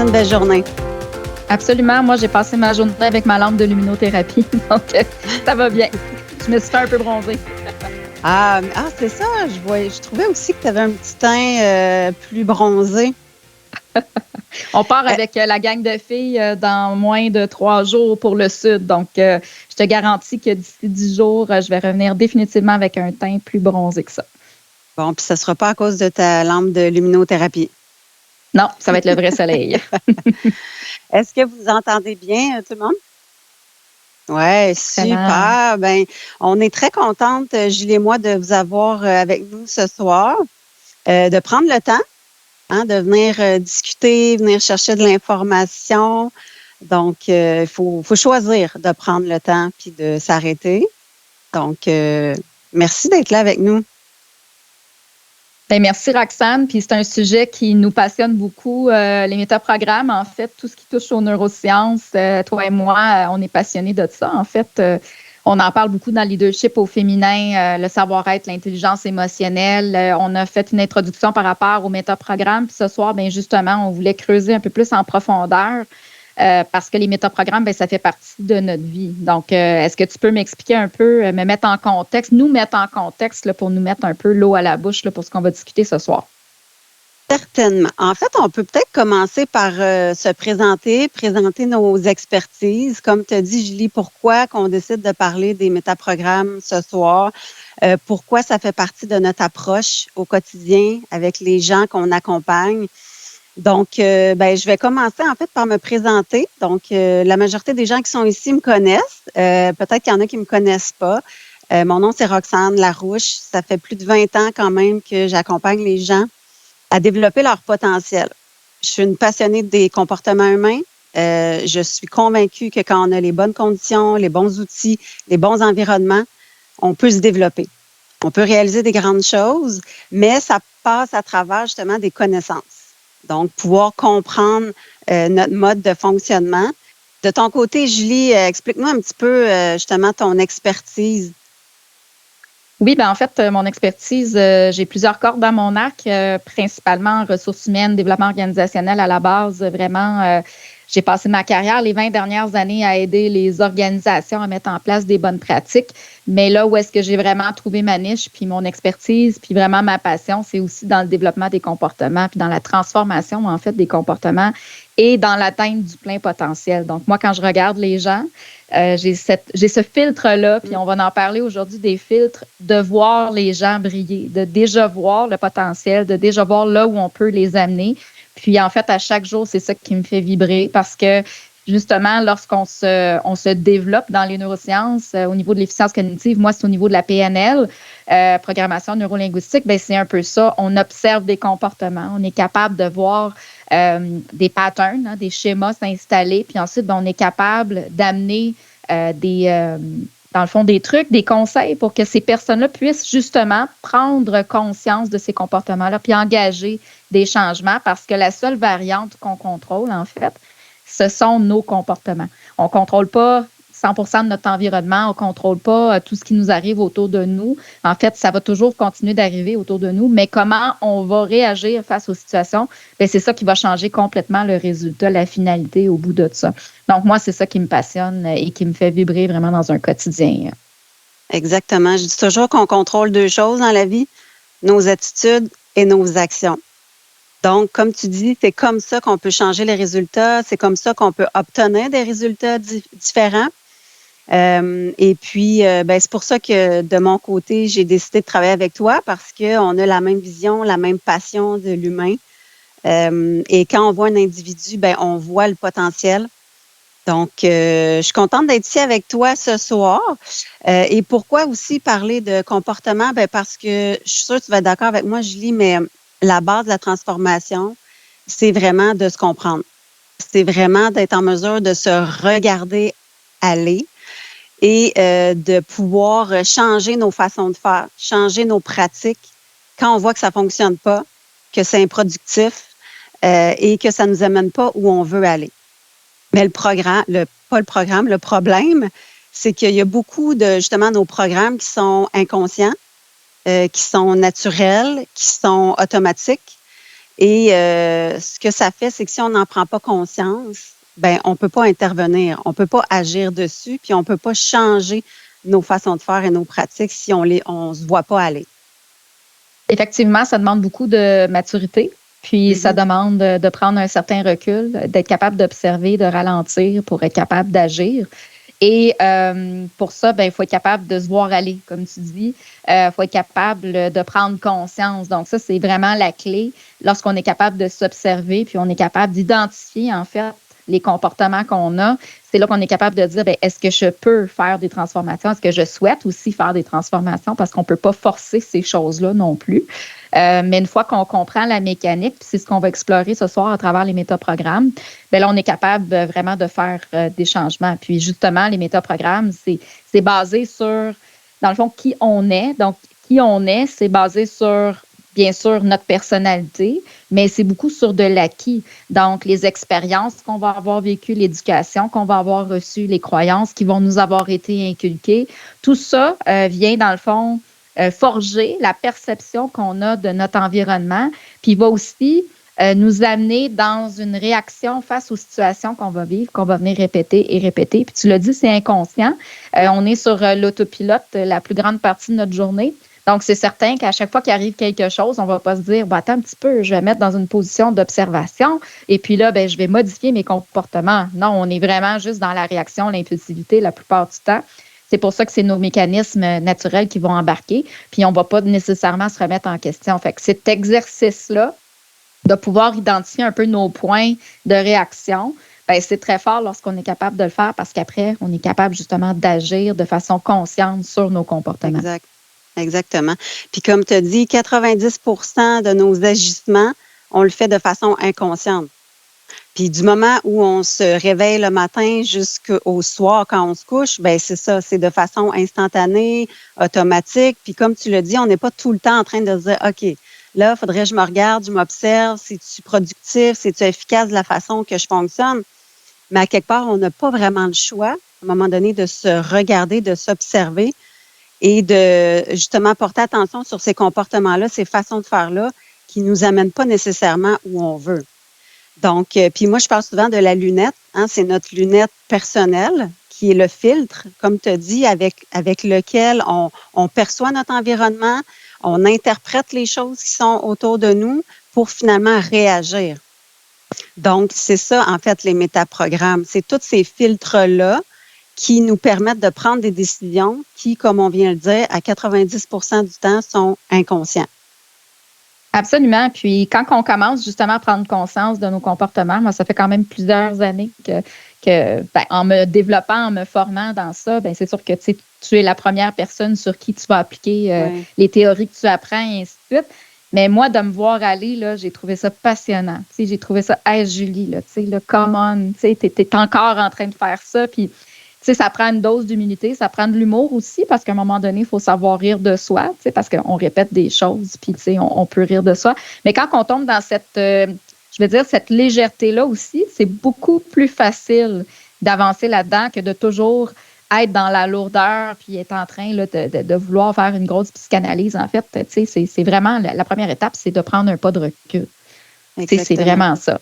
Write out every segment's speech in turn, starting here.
une belle journée. Absolument. Moi, j'ai passé ma journée avec ma lampe de luminothérapie. Donc, ça va bien. Je me suis fait un peu bronzer. C'est ça. Je trouvais aussi que tu avais un petit teint plus bronzé. On part avec la gang de filles dans moins de 3 jours pour le Sud. Donc, je te garantis que d'ici 10 jours, je vais revenir définitivement avec un teint plus bronzé que ça. Bon, puis ça ne sera pas à cause de ta lampe de luminothérapie. Non, ça va être le vrai soleil. Est-ce que vous entendez bien, tout le monde? Oui, super. Ben, on est très contente, Julie et moi, de vous avoir avec nous ce soir, de prendre le temps de venir discuter, venir chercher de l'information. Donc, il faut choisir de prendre le temps puis de s'arrêter. Donc, merci d'être là avec nous. Bien, merci Roxane. Puis c'est un sujet qui nous passionne beaucoup, les métaprogrammes. En fait, tout ce qui touche aux neurosciences, toi et moi, on est passionnés de ça. En fait, on en parle beaucoup dans le leadership au féminin, le savoir-être, l'intelligence émotionnelle. On a fait une introduction par rapport aux métaprogrammes. Puis ce soir, bien justement, on voulait creuser un peu plus en profondeur parce que les métaprogrammes, bien, ça fait partie de notre vie. Donc, est-ce que tu peux m'expliquer un peu, nous mettre en contexte là, pour nous mettre un peu l'eau à la bouche là, pour ce qu'on va discuter ce soir? Certainement. En fait, on peut peut-être commencer par se présenter nos expertises. Comme tu as dit, Julie, pourquoi qu'on décide de parler des métaprogrammes ce soir? Pourquoi ça fait partie de notre approche au quotidien avec les gens qu'on accompagne? Donc, je vais commencer en fait par me présenter. Donc, la majorité des gens qui sont ici me connaissent. Peut-être qu'il y en a qui ne me connaissent pas. Mon nom, c'est Roxane Larouche. Ça fait plus de 20 ans quand même que j'accompagne les gens à développer leur potentiel. Je suis une passionnée des comportements humains. Je suis convaincue que quand on a les bonnes conditions, les bons outils, les bons environnements, on peut se développer. On peut réaliser des grandes choses, mais ça passe à travers justement des connaissances. Donc, pouvoir comprendre notre mode de fonctionnement. De ton côté, Julie, explique-nous un petit peu justement ton expertise. Oui, bien en fait, mon expertise, j'ai plusieurs cordes dans mon arc, principalement en ressources humaines, développement organisationnel à la base. Vraiment, j'ai passé ma carrière les 20 dernières années à aider les organisations à mettre en place des bonnes pratiques. Mais là où est-ce que j'ai vraiment trouvé ma niche, puis mon expertise, puis vraiment ma passion, c'est aussi dans le développement des comportements, puis dans la transformation, en fait, des comportements et dans l'atteinte du plein potentiel. Donc, moi, quand je regarde les gens, j'ai ce filtre-là, puis on va en parler aujourd'hui des filtres, de voir les gens briller, de déjà voir le potentiel, de déjà voir là où on peut les amener. Puis en fait, à chaque jour, c'est ça qui me fait vibrer parce que justement, lorsqu'on se développe dans les neurosciences, au niveau de l'efficience cognitive, moi, c'est au niveau de la PNL, programmation neurolinguistique, bien, c'est un peu ça. On observe des comportements, on est capable de voir des patterns, des schémas s'installer, puis ensuite, bien, on est capable d'amener dans le fond, des trucs, des conseils pour que ces personnes-là puissent justement prendre conscience de ces comportements-là, puis engager des changements, parce que la seule variante qu'on contrôle, en fait, ce sont nos comportements. On ne contrôle pas 100% de notre environnement, on ne contrôle pas tout ce qui nous arrive autour de nous. En fait, ça va toujours continuer d'arriver autour de nous, mais comment on va réagir face aux situations, bien, c'est ça qui va changer complètement le résultat, la finalité au bout de ça. Donc, moi, c'est ça qui me passionne et qui me fait vibrer vraiment dans un quotidien. Exactement. Je dis toujours qu'on contrôle 2 choses dans la vie, nos attitudes et nos actions. Donc, comme tu dis, c'est comme ça qu'on peut changer les résultats, c'est comme ça qu'on peut obtenir des résultats différents. Et puis, c'est pour ça que de mon côté, j'ai décidé de travailler avec toi parce qu'on a la même vision, la même passion de l'humain. Et quand on voit un individu, on voit le potentiel. Donc, je suis contente d'être ici avec toi ce soir. Et pourquoi aussi parler de comportement? Parce que je suis sûre que tu vas être d'accord avec moi, Julie, mais la base de la transformation, c'est vraiment de se comprendre. C'est vraiment d'être en mesure de se regarder aller et de pouvoir changer nos façons de faire, changer nos pratiques quand on voit que ça ne fonctionne pas, que c'est improductif et que ça ne nous amène pas où on veut aller. Mais le problème, c'est qu'il y a beaucoup de, justement, nos programmes qui sont inconscients, qui sont naturels, qui sont automatiques Et ce que ça fait, c'est que si on n'en prend pas conscience, ben on peut pas intervenir, on peut pas agir dessus, puis on peut pas changer nos façons de faire et nos pratiques si on se voit pas aller. Effectivement, ça demande beaucoup de maturité, puis ça Mhm. demande de prendre un certain recul, d'être capable d'observer, de ralentir pour être capable d'agir. Et pour ça, ben, il faut être capable de se voir aller, comme tu dis. Il faut être capable de prendre conscience. Donc, ça, c'est vraiment la clé. Lorsqu'on est capable de s'observer, puis on est capable d'identifier, en fait, les comportements qu'on a, c'est là qu'on est capable de dire, ben, est-ce que je peux faire des transformations? Est-ce que je souhaite aussi faire des transformations? Parce qu'on ne peut pas forcer ces choses-là non plus. Mais une fois qu'on comprend la mécanique, puis c'est ce qu'on va explorer ce soir à travers les métaprogrammes, bien là, on est capable vraiment de faire des changements. Puis justement, les métaprogrammes, c'est basé sur, dans le fond, qui on est. Donc, qui on est, c'est basé sur, bien sûr, notre personnalité, mais c'est beaucoup sur de l'acquis. Donc, les expériences qu'on va avoir vécues, l'éducation qu'on va avoir reçue, les croyances qui vont nous avoir été inculquées, tout ça vient, dans le fond, forger la perception qu'on a de notre environnement, puis il va aussi nous amener dans une réaction face aux situations qu'on va vivre, qu'on va venir répéter et répéter. Puis tu l'as dit, c'est inconscient. On est sur l'autopilote la plus grande partie de notre journée. Donc, c'est certain qu'à chaque fois qu'il arrive quelque chose, on ne va pas se dire, bah, attends un petit peu, je vais mettre dans une position d'observation et puis là, ben, je vais modifier mes comportements. Non, on est vraiment juste dans la réaction, l'impulsivité la plupart du temps. C'est pour ça que c'est nos mécanismes naturels qui vont embarquer, puis on ne va pas nécessairement se remettre en question. Fait que cet exercice-là, de pouvoir identifier un peu nos points de réaction, bien, c'est très fort lorsqu'on est capable de le faire parce qu'après, on est capable justement d'agir de façon consciente sur nos comportements. Exact. Exactement. Puis comme tu as dit, 90% de nos agissements, on le fait de façon inconsciente. Puis du moment où on se réveille le matin jusqu'au soir quand on se couche, ben c'est ça, c'est de façon instantanée, automatique. Puis comme tu l'as dit, on n'est pas tout le temps en train de se dire, OK, là, il faudrait que je me regarde, je m'observe, c'est-tu productif, c'est-tu efficace de la façon que je fonctionne? Mais à quelque part, on n'a pas vraiment le choix, à un moment donné, de se regarder, de s'observer et de justement porter attention sur ces comportements-là, ces façons de faire-là qui nous amènent pas nécessairement où on veut. Donc, puis moi, je parle souvent de la lunette. Hein, c'est notre lunette personnelle qui est le filtre, comme tu as dit, avec lequel on perçoit notre environnement, on interprète les choses qui sont autour de nous pour finalement réagir. Donc, c'est ça, en fait, les métaprogrammes. C'est tous ces filtres-là qui nous permettent de prendre des décisions qui, comme on vient de le dire, à 90% du temps, sont inconscients. Absolument. Puis quand on commence justement à prendre conscience de nos comportements, moi, ça fait quand même plusieurs années que ben, en me développant, en me formant dans ça, ben, c'est sûr que tu es la première personne sur qui tu vas appliquer Oui. les théories que tu apprends et ainsi de suite. Mais moi, de me voir aller, là, j'ai trouvé ça passionnant. Tu sais, j'ai trouvé ça, hey, Julie, là, tu sais, là, come on, tu sais, t'es encore en train de faire ça. Puis, tu sais, ça prend une dose d'humilité, ça prend de l'humour aussi, parce qu'à un moment donné, il faut savoir rire de soi, tu sais, parce qu'on répète des choses, puis, tu sais, on peut rire de soi. Mais quand on tombe dans cette, je veux dire, cette légèreté-là aussi, c'est beaucoup plus facile d'avancer là-dedans que de toujours être dans la lourdeur puis être en train là, de vouloir faire une grosse psychanalyse. En fait, tu sais, c'est vraiment la première étape, c'est de prendre un pas de recul. Tu sais, c'est vraiment ça.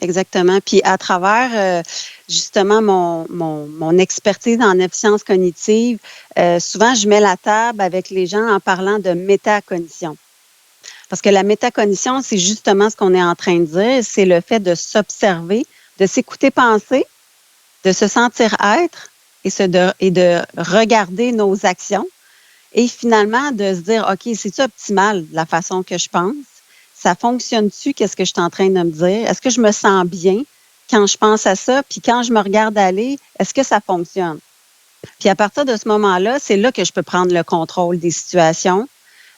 Exactement. Puis à travers justement mon expertise en efficience cognitive, souvent je mets la table avec les gens en parlant de métacognition. Parce que la métacognition, c'est justement ce qu'on est en train de dire, c'est le fait de s'observer, de s'écouter penser, de se sentir être et de regarder nos actions et finalement de se dire, OK, c'est-tu optimal la façon que je pense? Ça fonctionne-tu? Qu'est-ce que je suis en train de me dire? Est-ce que je me sens bien quand je pense à ça? Puis quand je me regarde aller, est-ce que ça fonctionne? Puis à partir de ce moment-là, c'est là que je peux prendre le contrôle des situations.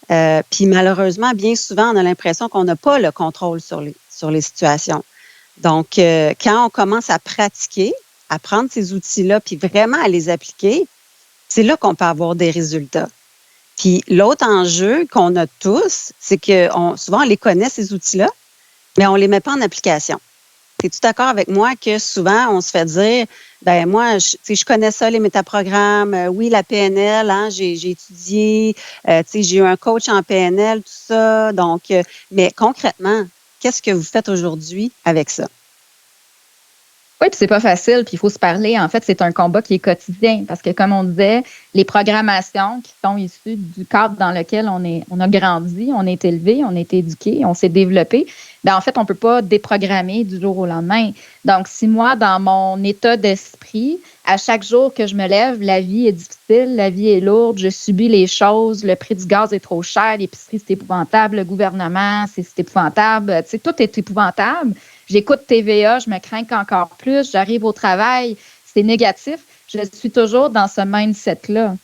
Puis malheureusement, bien souvent, on a l'impression qu'on n'a pas le contrôle sur les situations. Donc, quand on commence à pratiquer, à prendre ces outils-là, puis vraiment à les appliquer, c'est là qu'on peut avoir des résultats. Puis l'autre enjeu qu'on a tous, c'est que souvent on les connaît, ces outils-là, mais on ne les met pas en application. Es-tu d'accord avec moi que souvent on se fait dire, ben moi, je connais ça, les métaprogrammes, oui, la PNL, hein, j'ai étudié, j'ai eu un coach en PNL, tout ça, donc, mais concrètement, qu'est-ce que vous faites aujourd'hui avec ça? Oui, puis c'est pas facile, puis il faut se parler. En fait, c'est un combat qui est quotidien parce que, comme on disait, les programmations qui sont issues du cadre dans lequel on a grandi, on est élevé, on est éduqué, on s'est développé, bien, en fait, on peut pas déprogrammer du jour au lendemain. Donc, si moi, dans mon état d'esprit, à chaque jour que je me lève, la vie est difficile, la vie est lourde, je subis les choses, le prix du gaz est trop cher, l'épicerie, c'est épouvantable, le gouvernement, c'est épouvantable, tu sais, tout est épouvantable. J'écoute TVA, je me crains encore plus, j'arrive au travail, c'est négatif. Je suis toujours dans ce mindset-là.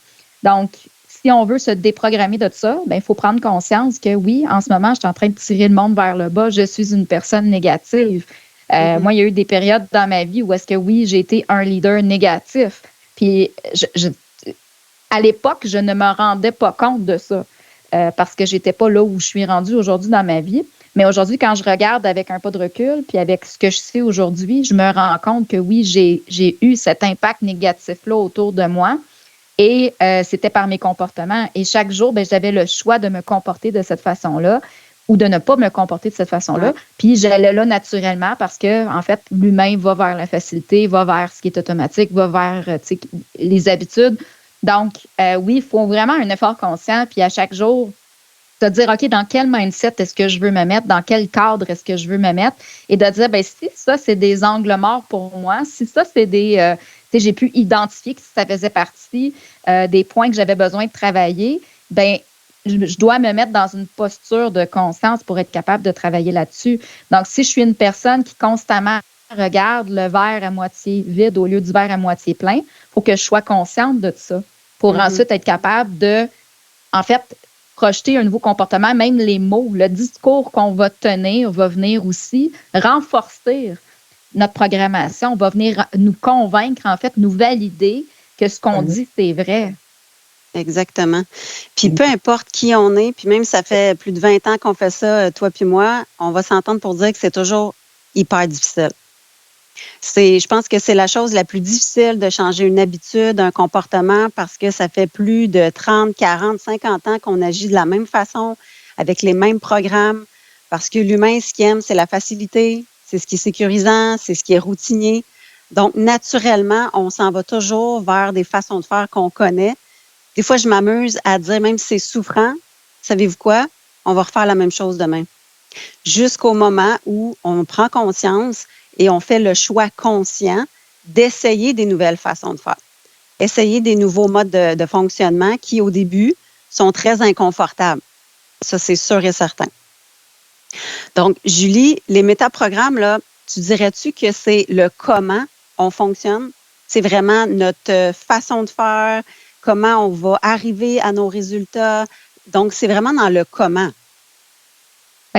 Donc, si on veut se déprogrammer de ça, il faut prendre conscience que oui, en ce moment, je suis en train de tirer le monde vers le bas, je suis une personne négative. Moi, il y a eu des périodes dans ma vie où est-ce que oui, j'ai été un leader négatif. Puis, à l'époque, je ne me rendais pas compte de ça parce que j'étais pas là où je suis rendue aujourd'hui dans ma vie. Mais aujourd'hui, quand je regarde avec un pas de recul, puis avec ce que je sais aujourd'hui, je me rends compte que oui, j'ai eu cet impact négatif-là autour de moi et c'était par mes comportements. Et chaque jour, j'avais le choix de me comporter de cette façon-là ou de ne pas me comporter de cette façon-là. Ouais. Puis j'allais là naturellement parce que, en fait, l'humain va vers la facilité, va vers ce qui est automatique, va vers les habitudes. Donc, oui, il faut vraiment un effort conscient, puis à chaque jour, de dire, OK, dans quel mindset est-ce que je veux me mettre? Dans quel cadre est-ce que je veux me mettre? Et de dire, si ça, c'est des angles morts pour moi, si ça, c'est des... j'ai pu identifier que ça faisait partie des points que j'avais besoin de travailler, je dois me mettre dans une posture de conscience pour être capable de travailler là-dessus. Donc, si je suis une personne qui constamment regarde le verre à moitié vide au lieu du verre à moitié plein, il faut que je sois consciente de ça pour ensuite être capable de, en fait, projeter un nouveau comportement, même les mots, le discours qu'on va tenir va venir aussi renforcer notre programmation, va venir nous convaincre, en fait, nous valider que ce qu'on dit, c'est vrai. Exactement. Puis peu importe qui on est, puis même ça fait plus de 20 ans qu'on fait ça, toi puis moi, on va s'entendre pour dire que c'est toujours hyper difficile. Je pense que c'est la chose la plus difficile de changer une habitude, un comportement, parce que ça fait plus de 30, 40, 50 ans qu'on agit de la même façon, avec les mêmes programmes, parce que l'humain, ce qu'il aime, c'est la facilité, c'est ce qui est sécurisant, c'est ce qui est routinier. Donc, naturellement, on s'en va toujours vers des façons de faire qu'on connaît. Des fois, je m'amuse à dire, même si c'est souffrant, savez-vous quoi? On va refaire la même chose demain. Jusqu'au moment où on prend conscience et on fait le choix conscient d'essayer des nouvelles façons de faire. Essayer des nouveaux modes de fonctionnement qui, au début, sont très inconfortables. Ça, c'est sûr et certain. Donc, Julie, les métaprogrammes, là, tu dirais-tu que c'est le comment on fonctionne? C'est vraiment notre façon de faire, comment on va arriver à nos résultats. Donc, c'est vraiment dans le comment.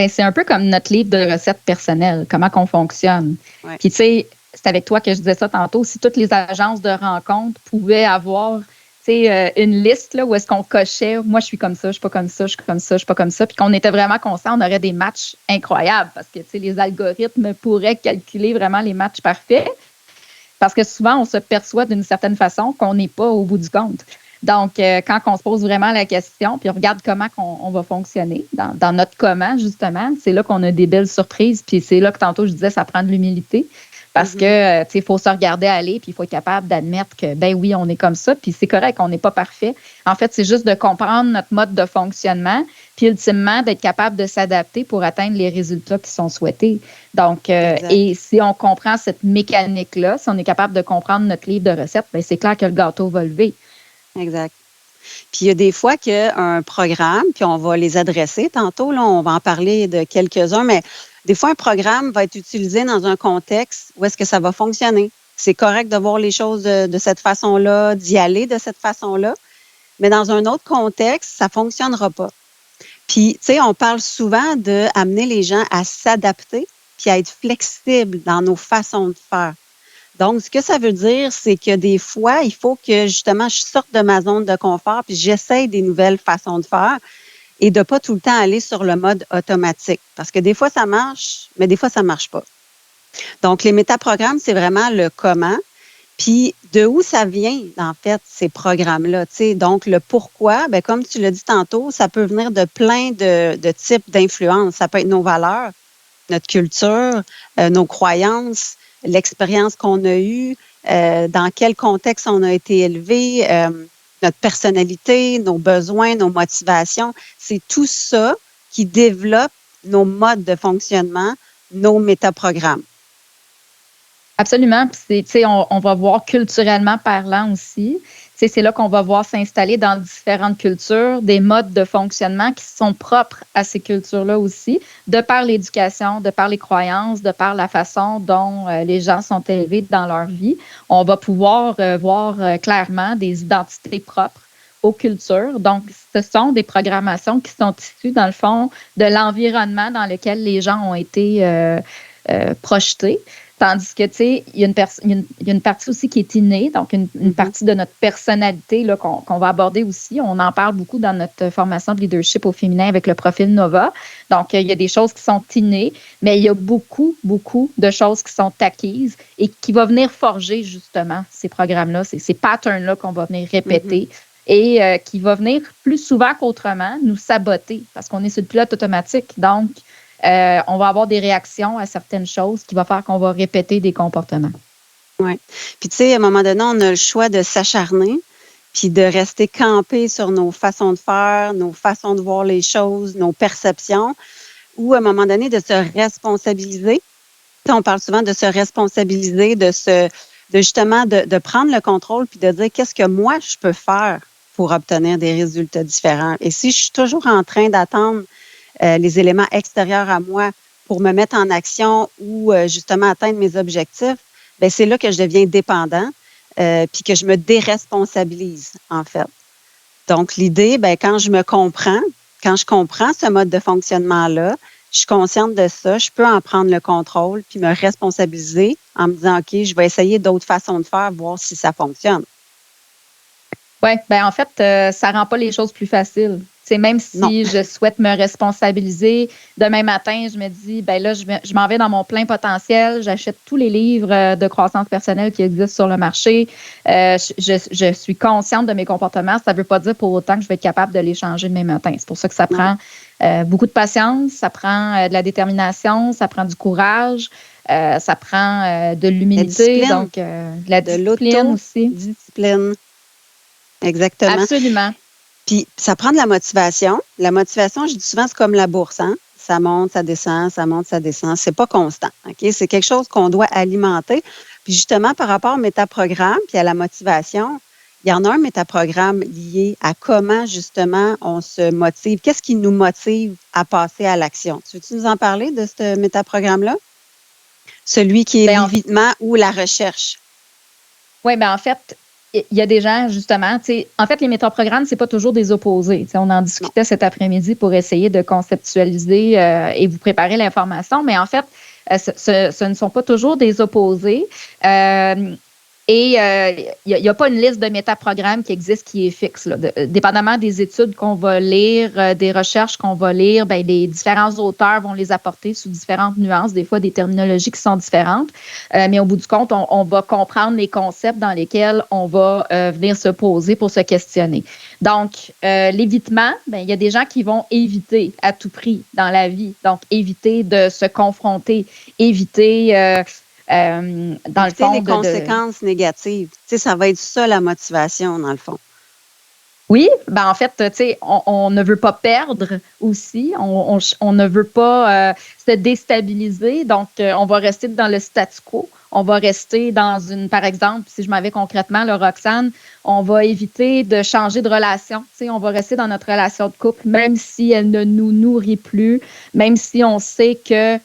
C'est un peu comme notre livre de recettes personnelles, comment qu'on fonctionne. Ouais. Puis, tu sais, c'est avec toi que je disais ça tantôt, si toutes les agences de rencontres pouvaient avoir une liste là, où est-ce qu'on cochait, moi, je suis comme ça, je suis pas comme ça, je suis comme ça, je suis pas comme ça, puis qu'on était vraiment conscient, on aurait des matchs incroyables parce que les algorithmes pourraient calculer vraiment les matchs parfaits parce que souvent, on se perçoit d'une certaine façon qu'on n'est pas au bout du compte. Donc, quand on se pose vraiment la question, puis on regarde comment on va fonctionner dans notre comment, justement, c'est là qu'on a des belles surprises. Puis c'est là que tantôt, je disais, ça prend de l'humilité parce que, tu sais, il faut se regarder aller, puis il faut être capable d'admettre que, ben oui, on est comme ça, puis c'est correct, on n'est pas parfait. En fait, c'est juste de comprendre notre mode de fonctionnement, puis ultimement, d'être capable de s'adapter pour atteindre les résultats qui sont souhaités. Donc, et si on comprend cette mécanique-là, si on est capable de comprendre notre livre de recettes, bien, c'est clair que le gâteau va lever. Exact. Puis il y a des fois qu'un programme, puis on va les adresser tantôt, là, on va en parler de quelques-uns, mais des fois, un programme va être utilisé dans un contexte où est-ce que ça va fonctionner. C'est correct de voir les choses de cette façon-là, d'y aller de cette façon-là, mais dans un autre contexte, ça ne fonctionnera pas. Puis, tu sais, on parle souvent d'amener les gens à s'adapter puis à être flexibles dans nos façons de faire. Donc, ce que ça veut dire, c'est que des fois, il faut que justement, je sorte de ma zone de confort puis j'essaye des nouvelles façons de faire et de pas tout le temps aller sur le mode automatique. Parce que des fois, ça marche, mais des fois, ça marche pas. Donc, les métaprogrammes, c'est vraiment le comment. Puis, de où ça vient, en fait, ces programmes-là? Tu sais, donc, le pourquoi, bien, comme tu l'as dit tantôt, ça peut venir de plein de types d'influences. Ça peut être nos valeurs, notre culture, nos croyances, l'expérience qu'on a eue, dans quel contexte on a été élevé, notre personnalité, nos besoins, nos motivations. C'est tout ça qui développe nos modes de fonctionnement, nos métaprogrammes. Absolument. Puis on va voir culturellement parlant aussi. C'est là qu'on va voir s'installer dans différentes cultures des modes de fonctionnement qui sont propres à ces cultures-là aussi, de par l'éducation, de par les croyances, de par la façon dont les gens sont élevés dans leur vie. On va pouvoir voir clairement des identités propres aux cultures. Donc, ce sont des programmations qui sont issues, dans le fond, de l'environnement dans lequel les gens ont été projetés. Tandis que, tu sais, il y a une partie aussi qui est innée, donc une partie de notre personnalité là, qu'on va aborder aussi. On en parle beaucoup dans notre formation de leadership au féminin avec le profil Nova. Donc, il y a des choses qui sont innées, mais il y a beaucoup, beaucoup de choses qui sont acquises et qui vont venir forger, justement, ces programmes-là, ces patterns-là qu'on va venir répéter. Et qui va venir plus souvent qu'autrement nous saboter parce qu'on est sur le pilote automatique. Donc, on va avoir des réactions à certaines choses qui va faire qu'on va répéter des comportements. Oui. Puis, tu sais, à un moment donné, on a le choix de s'acharner puis de rester campé sur nos façons de faire, nos façons de voir les choses, nos perceptions, ou à un moment donné, de se responsabiliser. T'sais, on parle souvent de se responsabiliser, de justement de prendre le contrôle puis de dire qu'est-ce que moi, je peux faire pour obtenir des résultats différents. Et si je suis toujours en train d'attendre les éléments extérieurs à moi pour me mettre en action ou justement atteindre mes objectifs, bien, c'est là que je deviens dépendant puis que je me déresponsabilise, en fait. Donc, l'idée, bien, quand je comprends ce mode de fonctionnement-là, je suis consciente de ça, je peux en prendre le contrôle puis me responsabiliser en me disant, OK, je vais essayer d'autres façons de faire, voir si ça fonctionne. Oui, bien en fait, ça ne rend pas les choses plus faciles. C'est même si je souhaite me responsabiliser, demain matin, je me dis, ben là, je m'en vais dans mon plein potentiel, j'achète tous les livres de croissance personnelle qui existent sur le marché. Je suis consciente de mes comportements. Ça ne veut pas dire pour autant que je vais être capable de les changer demain matin. C'est pour ça que ça prend beaucoup de patience, ça prend de la détermination, ça prend du courage, ça prend de l'humilité, donc de la discipline aussi. Discipline. Exactement. Absolument. Puis, ça prend de la motivation. La motivation, je dis souvent, c'est comme la bourse. Hein? Ça monte, ça descend, ça monte, ça descend. C'est pas constant. OK? C'est quelque chose qu'on doit alimenter. Puis, justement, par rapport au métaprogramme puis à la motivation, il y en a un métaprogramme lié à comment, justement, on se motive. Qu'est-ce qui nous motive à passer à l'action? Tu veux-tu nous en parler de ce métaprogramme-là? Celui qui est l'évitement ou la recherche. Oui, bien, en fait, il y a des gens, justement, en fait, les métaprogrammes, c'est pas toujours des opposés. On en discutait cet après-midi pour essayer de conceptualiser et vous préparer l'information, mais en fait, ce ne sont pas toujours des opposés. Et il n'y a pas une liste de métaprogrammes qui existe qui est fixe. Là. Dépendamment des études qu'on va lire, des recherches qu'on va lire, bien, les différents auteurs vont les apporter sous différentes nuances, des fois des terminologies qui sont différentes. Mais au bout du compte, on va comprendre les concepts dans lesquels on va venir se poser pour se questionner. Donc, l'évitement, bien, il y a des gens qui vont éviter à tout prix dans la vie. Donc, éviter de se confronter, éviter... dans le fond, les conséquences négatives. Tu sais, ça va être ça la motivation, dans le fond. Oui, ben en fait, tu sais, on ne veut pas perdre aussi. On ne veut pas se déstabiliser. Donc, on va rester dans le statu quo. On va rester dans par exemple, si je m'en vais concrètement, le Roxane, on va éviter de changer de relation. Tu sais, on va rester dans notre relation de couple, même si elle ne nous nourrit plus, même si on sait que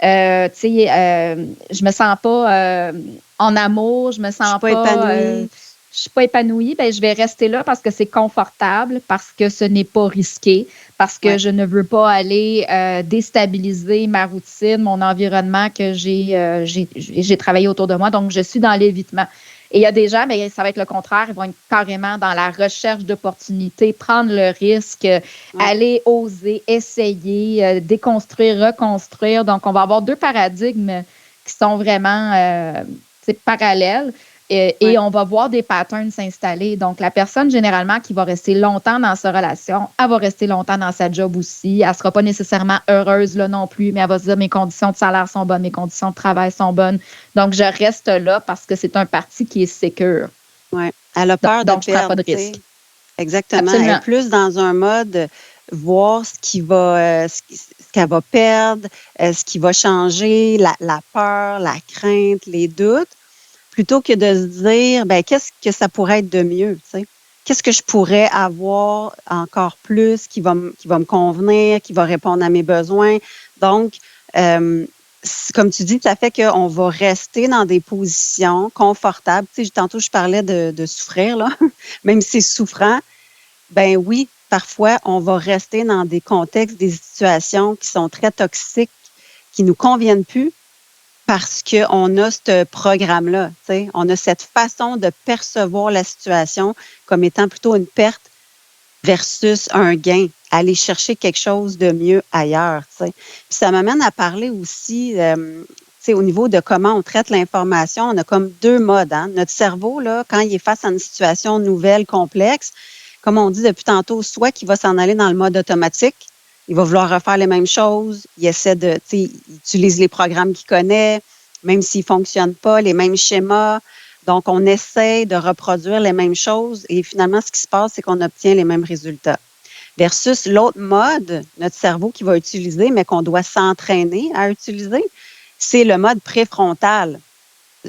je me sens pas en amour, je me sens pas épanouie. Je suis pas épanouie, ben je vais rester là parce que c'est confortable, parce que ce n'est pas risqué, parce que je ne veux pas aller déstabiliser ma routine, mon environnement que j'ai travaillé autour de moi. Donc, je suis dans l'évitement. Et il y a des gens, mais ça va être le contraire, ils vont être carrément dans la recherche d'opportunités, prendre le risque, aller oser, essayer, déconstruire, reconstruire. Donc, on va avoir deux paradigmes qui sont vraiment parallèles. Et on va voir des patterns s'installer. Donc, la personne, généralement, qui va rester longtemps dans sa relation, elle va rester longtemps dans sa job aussi. Elle ne sera pas nécessairement heureuse là non plus, mais elle va se dire mes conditions de salaire sont bonnes, mes conditions de travail sont bonnes. Donc, je reste là parce que c'est un parti qui est sécure. Oui. Elle a peur Donc, de je ne prends perdre. pas de risque. Exactement. Absolument. Elle est plus dans un mode voir ce qu'elle va perdre, ce qui va changer, la peur, la crainte, les doutes, plutôt que de se dire, ben qu'est-ce que ça pourrait être de mieux, tu sais? Qu'est-ce que je pourrais avoir encore plus qui va me convenir, qui va répondre à mes besoins? Donc, comme tu dis, ça fait qu'on va rester dans des positions confortables. Tu sais, tantôt, je parlais de souffrir, là, même si c'est souffrant. Ben oui, parfois, on va rester dans des contextes, des situations qui sont très toxiques, qui nous conviennent plus parce qu'on a ce programme-là. Tu sais, on a cette façon de percevoir la situation comme étant plutôt une perte versus un gain, aller chercher quelque chose de mieux ailleurs. Tu sais. Puis ça m'amène à parler aussi, tu sais, au niveau de comment on traite l'information, on a comme deux modes. Hein? Notre cerveau, là, quand il est face à une situation nouvelle, complexe, comme on dit depuis tantôt, soit qu'il va s'en aller dans le mode automatique, il va vouloir refaire les mêmes choses, il essaie de, tu sais, il utilise les programmes qu'il connaît, même s'ils ne fonctionnent pas, les mêmes schémas. Donc, on essaie de reproduire les mêmes choses et finalement, ce qui se passe, c'est qu'on obtient les mêmes résultats. Versus l'autre mode, notre cerveau qui va utiliser, mais qu'on doit s'entraîner à utiliser, c'est le mode préfrontal.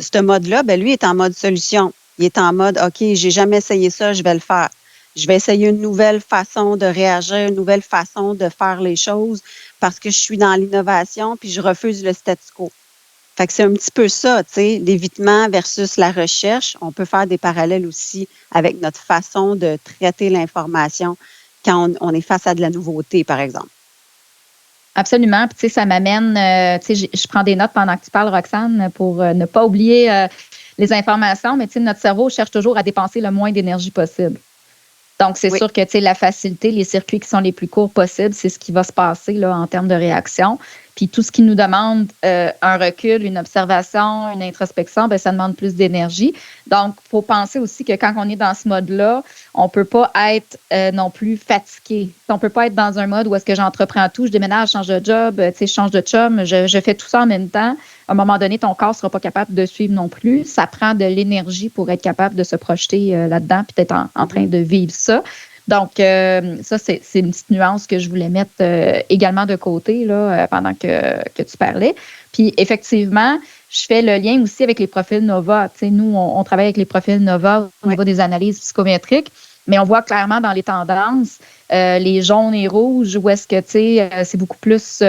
Ce mode-là, ben lui, est en mode solution. Il est en mode, OK, j'ai jamais essayé ça, je vais le faire. Je vais essayer une nouvelle façon de réagir, une nouvelle façon de faire les choses parce que je suis dans l'innovation puis je refuse le statu quo. Fait que c'est un petit peu ça, tu sais, l'évitement versus la recherche. On peut faire des parallèles aussi avec notre façon de traiter l'information quand on est face à de la nouveauté, par exemple. Absolument. Puis, tu sais, ça m'amène, tu sais, je prends des notes pendant que tu parles, Roxane, pour ne pas oublier les informations, mais tu sais, notre cerveau cherche toujours à dépenser le moins d'énergie possible. Donc, c'est sûr que tu sais, la facilité, les circuits qui sont les plus courts possibles, c'est ce qui va se passer là, en termes de réaction. Puis tout ce qui nous demande un recul, une observation, une introspection, bien, ça demande plus d'énergie. Donc, il faut penser aussi que quand on est dans ce mode-là, on ne peut pas être non plus fatigué. On ne peut pas être dans un mode où est-ce que j'entreprends tout, je déménage, je change de job, tu sais, je change de chum, je fais tout ça en même temps. À un moment donné, ton corps ne sera pas capable de suivre non plus. Ça prend de l'énergie pour être capable de se projeter là-dedans puis d'être en train de vivre ça. Donc, ça, c'est une petite nuance que je voulais mettre également de côté là, pendant que tu parlais. Puis, effectivement, je fais le lien aussi avec les profils Nova. Tu sais, nous, on travaille avec les profils Nova au niveau des analyses psychométriques, mais on voit clairement dans les tendances, les jaunes et rouges, où est-ce que, tu sais, c'est beaucoup plus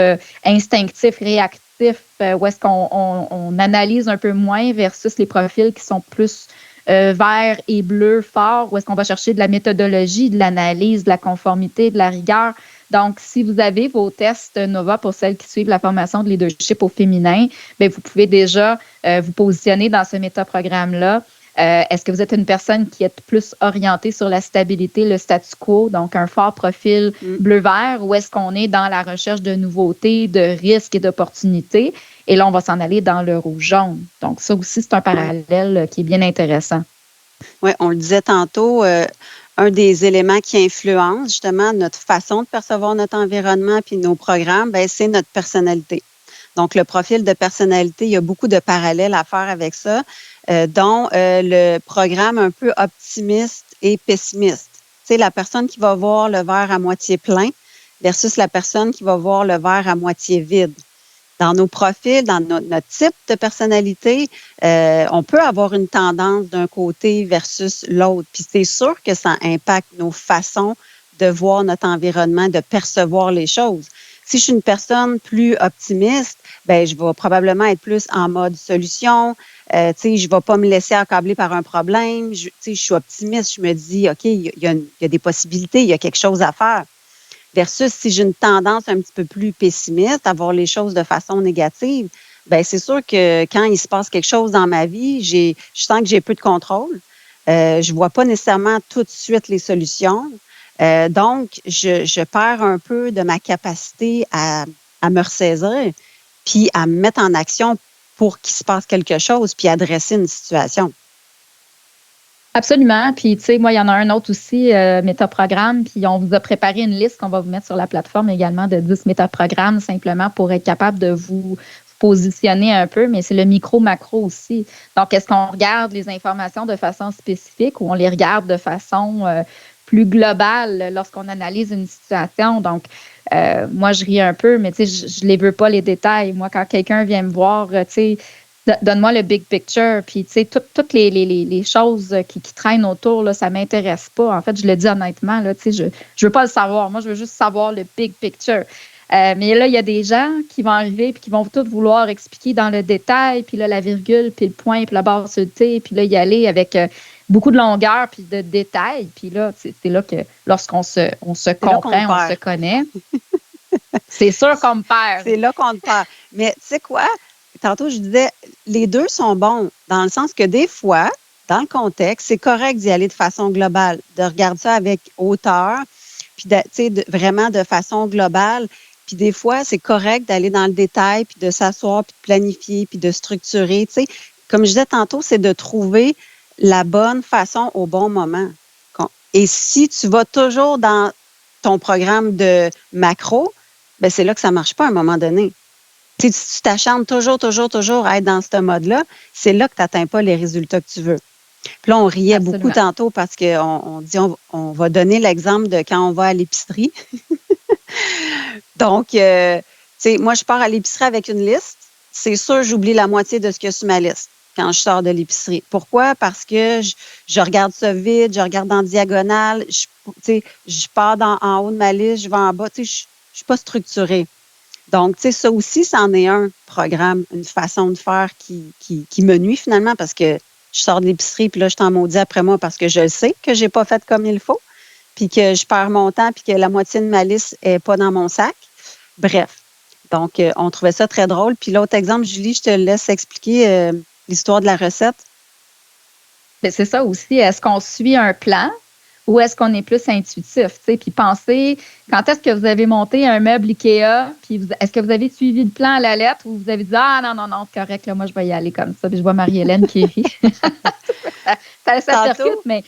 instinctif, réactif, où est-ce qu'on analyse un peu moins versus les profils qui sont plus vert et bleu fort, où est-ce qu'on va chercher de la méthodologie, de l'analyse, de la conformité, de la rigueur. Donc, si vous avez vos tests Nova pour celles qui suivent la formation de leadership au féminin, bien, vous pouvez déjà vous positionner dans ce métaprogramme-là. Est-ce que vous êtes une personne qui est plus orientée sur la stabilité, le statu quo, donc un fort profil bleu-vert, ou est-ce qu'on est dans la recherche de nouveautés, de risques et d'opportunités? Et là, on va s'en aller dans le rouge-jaune. Donc, ça aussi, c'est un parallèle qui est bien intéressant. Oui, on le disait tantôt, un des éléments qui influence justement notre façon de percevoir notre environnement puis nos programmes, bien, c'est notre personnalité. Donc, le profil de personnalité, il y a beaucoup de parallèles à faire avec ça, dont le programme un peu optimiste et pessimiste. Tu sais, la personne qui va voir le verre à moitié plein versus la personne qui va voir le verre à moitié vide. Dans nos profils, dans notre type de personnalité, on peut avoir une tendance d'un côté versus l'autre. Puis c'est sûr que ça impacte nos façons de voir notre environnement, de percevoir les choses. Si je suis une personne plus optimiste, ben je vais probablement être plus en mode solution. Tu sais, je ne vais pas me laisser accabler par un problème. Tu sais, je suis optimiste. Je me dis, OK, il y a des possibilités, il y a quelque chose à faire. Versus si j'ai une tendance un petit peu plus pessimiste à voir les choses de façon négative, bien, c'est sûr que quand il se passe quelque chose dans ma vie, je sens que j'ai peu de contrôle. Je ne vois pas nécessairement tout de suite les solutions. Donc, je perds un peu de ma capacité à me ressaisir puis à me mettre en action pour qu'il se passe quelque chose puis adresser une situation. Absolument. Puis, tu sais, moi, il y en a un autre aussi, métaprogramme. Puis, on vous a préparé une liste qu'on va vous mettre sur la plateforme également de 10 métaprogrammes simplement pour être capable de vous positionner un peu. Mais c'est le micro-macro aussi. Donc, est-ce qu'on regarde les informations de façon spécifique ou on les regarde de façon plus globale lorsqu'on analyse une situation? Donc, moi, je ris un peu, mais tu sais, je les veux pas les détails. Moi, quand quelqu'un vient me voir, tu sais, donne-moi le big picture. Puis, tu sais, toutes les choses qui traînent autour, là, ça ne m'intéresse pas. En fait, je le dis honnêtement, là, tu sais, je veux pas le savoir. Moi, je veux juste savoir le big picture. Mais là, il y a des gens qui vont arriver puis qui vont tout vouloir expliquer dans le détail, puis là, la virgule, puis le point, puis la barre sur le T, puis là, y aller avec beaucoup de longueur puis de détails. Puis là, c'est là que lorsqu'on se comprend, on se connaît, c'est sûr qu'on me perd. C'est là qu'on te perd. Mais tu sais quoi? Tantôt, je disais, les deux sont bons, dans le sens que des fois, dans le contexte, c'est correct d'y aller de façon globale, de regarder ça avec hauteur, puis vraiment de façon globale. Puis des fois, c'est correct d'aller dans le détail, puis de s'asseoir, puis de planifier, puis de structurer. Tu sais, comme je disais tantôt, c'est de trouver la bonne façon au bon moment. Et si tu vas toujours dans ton programme de macro, ben c'est là que ça ne marche pas à un moment donné. Si tu t'acharnes toujours à être dans ce mode-là, c'est là que tu n'atteins pas les résultats que tu veux. Puis là, on riait beaucoup tantôt parce qu'on dit on va donner l'exemple de quand on va à l'épicerie. Donc, tu sais, moi, je pars à l'épicerie avec une liste. C'est sûr, j'oublie la moitié de ce qu'il y a sur ma liste quand je sors de l'épicerie. Pourquoi? Parce que je regarde ça vite, je regarde en diagonale, je pars en haut de ma liste, je vais en bas. Tu sais, je suis pas structurée. Donc, tu sais, ça aussi, c'en est un programme, une façon de faire qui me nuit finalement parce que je sors de l'épicerie puis là, je t'en maudis après moi parce que je le sais que j'ai pas fait comme il faut puis que je perds mon temps puis que la moitié de ma liste est pas dans mon sac. Bref. Donc, on trouvait ça très drôle. Puis l'autre exemple, Julie, je te laisse expliquer l'histoire de la recette. Bien, c'est ça aussi. Est-ce qu'on suit un plan? Ou est-ce qu'on est plus intuitif? T'sais? Puis pensez, quand est-ce que vous avez monté un meuble IKEA? Puis est-ce que vous avez suivi le plan à la lettre ou vous avez dit ah non, c'est correct, là, moi je vais y aller comme ça. Puis je vois Marie-Hélène qui rit. ça percute, mais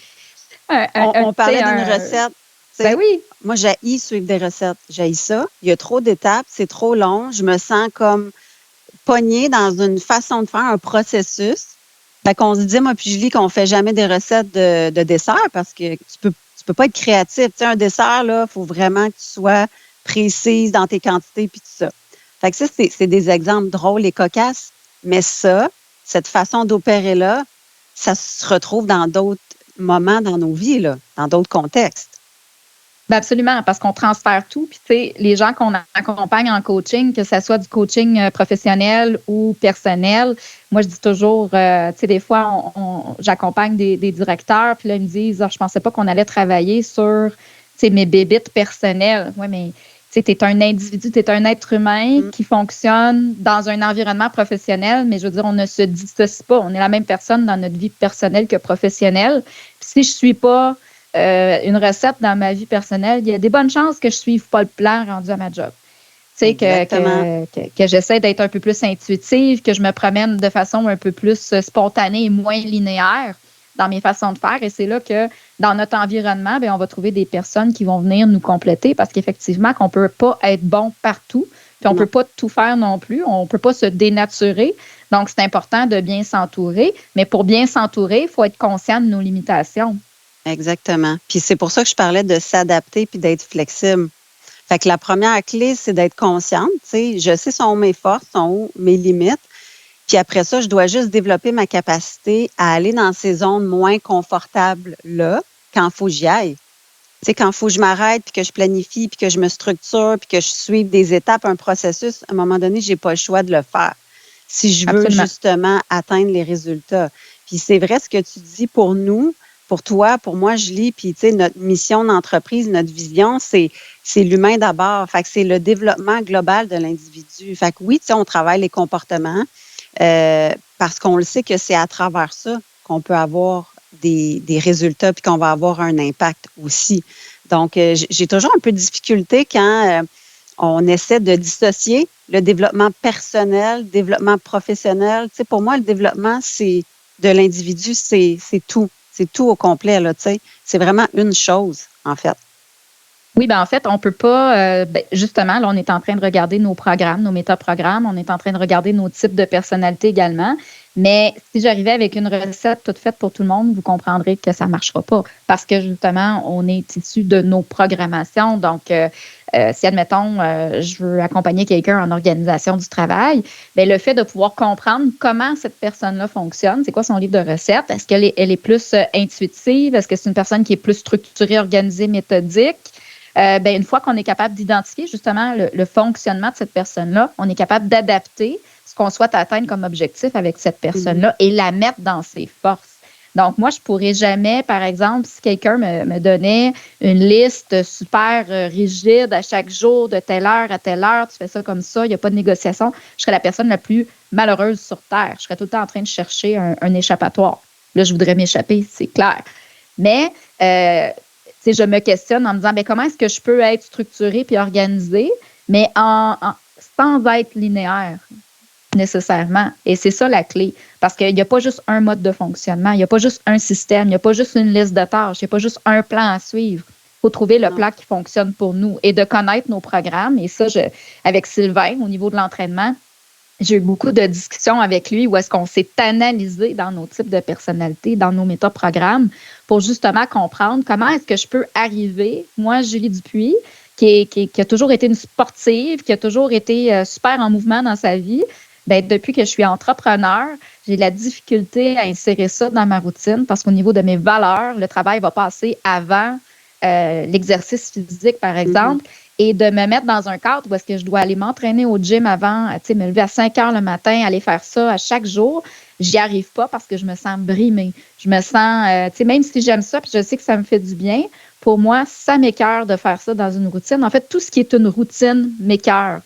on parlait d'une recette. Ben oui. Moi, j'haïs suivre des recettes. J'haïs ça. Il y a trop d'étapes, c'est trop long. Je me sens comme pognée dans une façon de faire, un processus. Fait qu'on se dit, moi puis Julie, qu'on fait jamais des recettes de dessert parce que tu peux pas être créatif. Tu sais, un dessert, là, il faut vraiment que tu sois précise dans tes quantités puis tout ça. Fait que ça, c'est des exemples drôles et cocasses. Mais ça, cette façon d'opérer-là, ça se retrouve dans d'autres moments dans nos vies, là, dans d'autres contextes. Ben absolument, parce qu'on transfère tout. Puis, tu sais, les gens qu'on accompagne en coaching, que ce soit du coaching professionnel ou personnel, moi, je dis toujours, tu sais, des fois, j'accompagne des directeurs, puis là, ils me disent, je pensais pas qu'on allait travailler sur, tu sais, mes bébites personnelles. Oui, mais tu sais, tu es un individu, tu es un être humain qui fonctionne dans un environnement professionnel, mais je veux dire, on ne se dissocie pas. On est la même personne dans notre vie personnelle que professionnelle. Puis si je suis pas une recette dans ma vie personnelle, il y a des bonnes chances que je ne suive pas le plan rendu à ma job. Tu sais, que j'essaie d'être un peu plus intuitive, que je me promène de façon un peu plus spontanée et moins linéaire dans mes façons de faire. Et c'est là que dans notre environnement, bien, on va trouver des personnes qui vont venir nous compléter parce qu'effectivement, qu'on ne peut pas être bon partout, puis on ne peut pas tout faire non plus, on ne peut pas se dénaturer. Donc, c'est important de bien s'entourer. Mais pour bien s'entourer, il faut être conscient de nos limitations. Exactement. Puis c'est pour ça que je parlais de s'adapter puis d'être flexible. Fait que la première clé, c'est d'être consciente. Tu sais, je sais sont où mes forces, sont où mes limites. Puis après ça, je dois juste développer ma capacité à aller dans ces zones moins confortables-là quand il faut que j'y aille. Tu sais, quand il faut que je m'arrête, puis que je planifie, puis que je me structure, puis que je suive des étapes, un processus, à un moment donné, je n'ai pas le choix de le faire si je veux justement atteindre les résultats. Puis c'est vrai ce que tu dis pour nous, pour toi, pour moi, Julie, puis tu sais, notre mission d'entreprise, notre vision, c'est l'humain d'abord. Fait que c'est le développement global de l'individu. Fait que oui, tu sais, on travaille les comportements parce qu'on le sait que c'est à travers ça qu'on peut avoir des résultats puis qu'on va avoir un impact aussi. Donc, j'ai toujours un peu de difficulté quand on essaie de dissocier le développement personnel, le développement professionnel. Tu sais, pour moi, le développement, c'est de l'individu, c'est tout. C'est tout au complet, là, tu sais. C'est vraiment une chose, en fait. Oui, ben en fait, on peut pas. Justement, là, on est en train de regarder nos programmes, nos métaprogrammes. On est en train de regarder nos types de personnalités également. Mais si j'arrivais avec une recette toute faite pour tout le monde, vous comprendrez que ça ne marchera pas parce que justement, on est issu de nos programmations. Donc, si, admettons, je veux accompagner quelqu'un en organisation du travail, bien, le fait de pouvoir comprendre comment cette personne-là fonctionne, c'est quoi son livre de recettes, est-ce qu'elle est plus intuitive, est-ce que c'est une personne qui est plus structurée, organisée, méthodique? Une fois qu'on est capable d'identifier justement le fonctionnement de cette personne-là, on est capable d'adapter ce qu'on souhaite atteindre comme objectif avec cette personne-là et la mettre dans ses forces. Donc, moi, je ne pourrais jamais, par exemple, si quelqu'un me donnait une liste super rigide à chaque jour, de telle heure à telle heure, tu fais ça comme ça, il n'y a pas de négociation, je serais la personne la plus malheureuse sur Terre. Je serais tout le temps en train de chercher un échappatoire. Là, je voudrais m'échapper, c'est clair. Mais je me questionne en me disant comment est-ce que je peux être structurée puis organisée, mais sans être linéaire nécessairement. Et c'est ça la clé. Parce qu'il n'y a pas juste un mode de fonctionnement, il n'y a pas juste un système, il n'y a pas juste une liste de tâches, il n'y a pas juste un plan à suivre. Il faut trouver le plan qui fonctionne pour nous et de connaître nos programmes. Et ça, avec Sylvain, au niveau de l'entraînement, j'ai eu beaucoup de discussions avec lui où est-ce qu'on s'est analysé dans nos types de personnalités, dans nos métaprogrammes, pour justement comprendre comment est-ce que je peux arriver, moi, Julie Dupuis, qui a toujours été une sportive, qui a toujours été super en mouvement dans sa vie, depuis que je suis entrepreneur, j'ai de la difficulté à insérer ça dans ma routine parce qu'au niveau de mes valeurs, le travail va passer avant l'exercice physique, par exemple. Et de me mettre dans un cadre où est-ce que je dois aller m'entraîner au gym avant, me lever à 5 heures le matin, aller faire ça à chaque jour, j'y arrive pas parce que je me sens brimée. Je me sens, même si j'aime ça, puis je sais que ça me fait du bien, pour moi, ça m'écoeure de faire ça dans une routine. En fait, tout ce qui est une routine m'écoeure.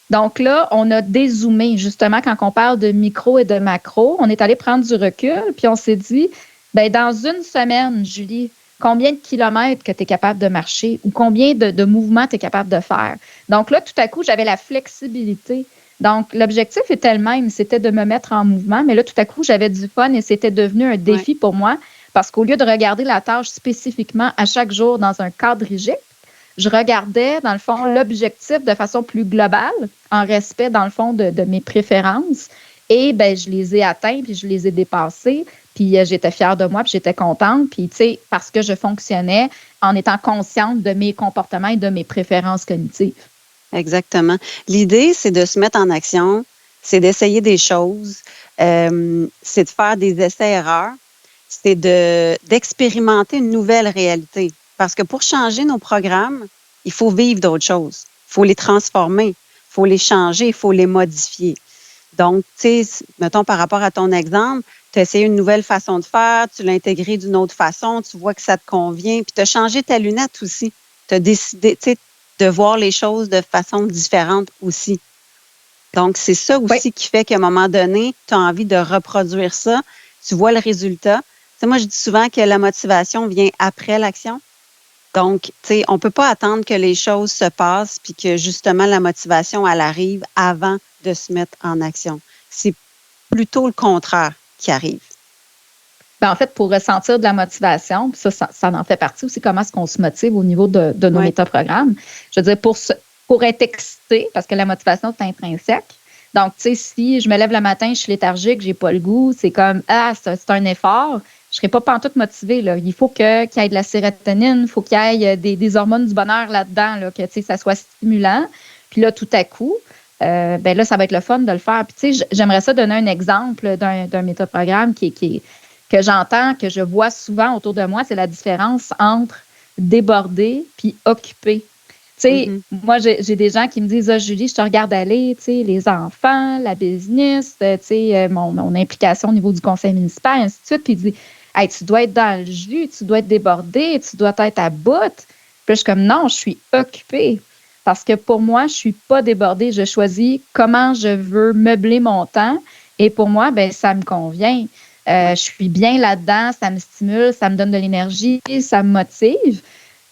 Donc là, on a dézoomé, justement, quand on parle de micro et de macro, on est allé prendre du recul, puis on s'est dit, dans une semaine, Julie, combien de kilomètres que tu es capable de marcher ou combien de mouvements tu es capable de faire. Donc là, tout à coup, j'avais la flexibilité. Donc, l'objectif était le même, c'était de me mettre en mouvement, mais là, tout à coup, j'avais du fun et c'était devenu un défi pour moi parce qu'au lieu de regarder la tâche spécifiquement à chaque jour dans un cadre rigide, je regardais, dans le fond, l'objectif de façon plus globale, en respect, dans le fond, de mes préférences. Et je les ai atteints, puis je les ai dépassés. Puis j'étais fière de moi, puis j'étais contente. Puis, tu sais, parce que je fonctionnais en étant consciente de mes comportements et de mes préférences cognitives. Exactement. L'idée, c'est de se mettre en action, c'est d'essayer des choses, c'est de faire des essais-erreurs, c'est d'expérimenter une nouvelle réalité. Parce que pour changer nos programmes, il faut vivre d'autres choses. Il faut les transformer, il faut les changer, il faut les modifier. Donc, tu sais, mettons par rapport à ton exemple, tu as essayé une nouvelle façon de faire, tu l'as intégré d'une autre façon, tu vois que ça te convient, puis tu as changé ta lunette aussi. Tu as décidé, tu sais, de voir les choses de façon différente aussi. Donc, c'est ça aussi qui fait qu'à un moment donné, tu as envie de reproduire ça. Tu vois le résultat. Tu sais, moi, je dis souvent que la motivation vient après l'action. Donc, tu sais, on ne peut pas attendre que les choses se passent puis que justement la motivation, elle arrive avant de se mettre en action. C'est plutôt le contraire qui arrive. En fait, pour ressentir de la motivation, ça en fait partie aussi, comment est-ce qu'on se motive au niveau de nos métaprogrammes. Je veux dire, pour être excité, parce que la motivation, c'est intrinsèque. Donc, tu sais, si je me lève le matin, je suis léthargique, j'ai pas le goût, c'est comme, c'est un effort, je serai pas pantoute motivée, là. Il faut qu'il y ait de la sérotonine, il faut qu'il y ait des hormones du bonheur là-dedans, là, que, tu sais, ça soit stimulant. Puis là, tout à coup, là, ça va être le fun de le faire. Puis, tu sais, j'aimerais ça donner un exemple d'un métaprogramme que j'entends, que je vois souvent autour de moi, c'est la différence entre déborder puis occuper. Tu sais, moi, j'ai des gens qui me disent, Julie, je te regarde aller, tu sais, les enfants, la business, tu sais, mon implication au niveau du conseil municipal, et ainsi de suite. Puis il dit, hey, tu dois être dans le jus, tu dois être débordé, tu dois être à bout. Puis je suis comme, non, je suis occupée. Parce que pour moi, je ne suis pas débordée. Je choisis comment je veux meubler mon temps. Et pour moi, ça me convient. Je suis bien là-dedans, ça me stimule, ça me donne de l'énergie, ça me motive.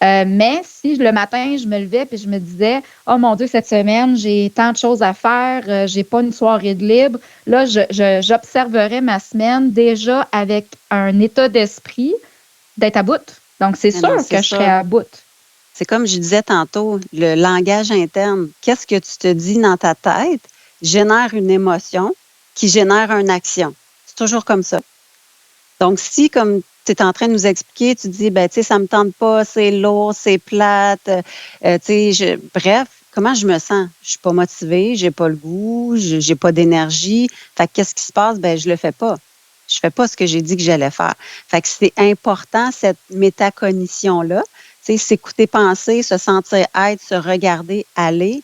Mais si le matin, je me levais et je me disais, oh mon Dieu, cette semaine, j'ai tant de choses à faire, j'ai pas une soirée de libre, là, j'observerais ma semaine déjà avec un état d'esprit d'être à bout. Donc, c'est Mais sûr non, c'est que je serais ça. à bout. C'est comme je disais tantôt, le langage interne. Qu'est-ce que tu te dis dans ta tête génère une émotion qui génère une action. C'est toujours comme ça. Donc, si, comme tu es en train de nous expliquer, tu dis, ben, tu sais, ça me tente pas, c'est lourd, c'est plate, tu sais, bref, comment je me sens? Je suis pas motivée, j'ai pas le goût, j'ai pas d'énergie. Fait que qu'est-ce qui se passe? Ben, je le fais pas. Je fais pas ce que j'ai dit que j'allais faire. Fait que c'est important, cette métacognition-là. Tu sais, s'écouter penser, se sentir être, se regarder, aller.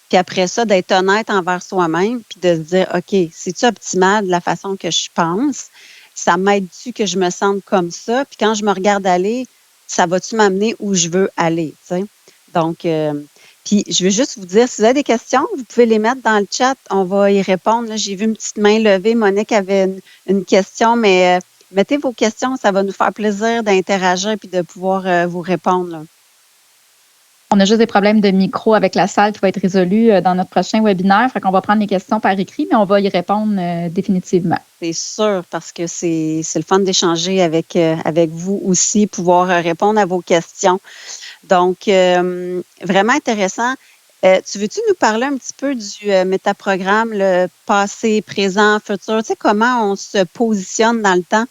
Puis après ça, d'être honnête envers soi-même, puis de se dire, OK, c'est-tu optimal de la façon que je pense? Ça m'aide-tu que je me sente comme ça? Puis quand je me regarde aller, ça va-tu m'amener où je veux aller? Tu sais? Donc, puis je veux juste vous dire, si vous avez des questions, vous pouvez les mettre dans le chat. On va y répondre. Là, j'ai vu une petite main levée. Monique avait une question, mais mettez vos questions. Ça va nous faire plaisir d'interagir puis de pouvoir vous répondre. Là. On a juste des problèmes de micro avec la salle qui va être résolus dans notre prochain webinaire. Fait qu'on va prendre les questions par écrit, mais on va y répondre définitivement. C'est sûr, parce que c'est le fun d'échanger avec vous aussi, pouvoir répondre à vos questions. Donc, vraiment intéressant. Tu veux-tu nous parler un petit peu du métaprogramme, le passé, présent, futur? Tu sais, comment on se positionne dans le temps?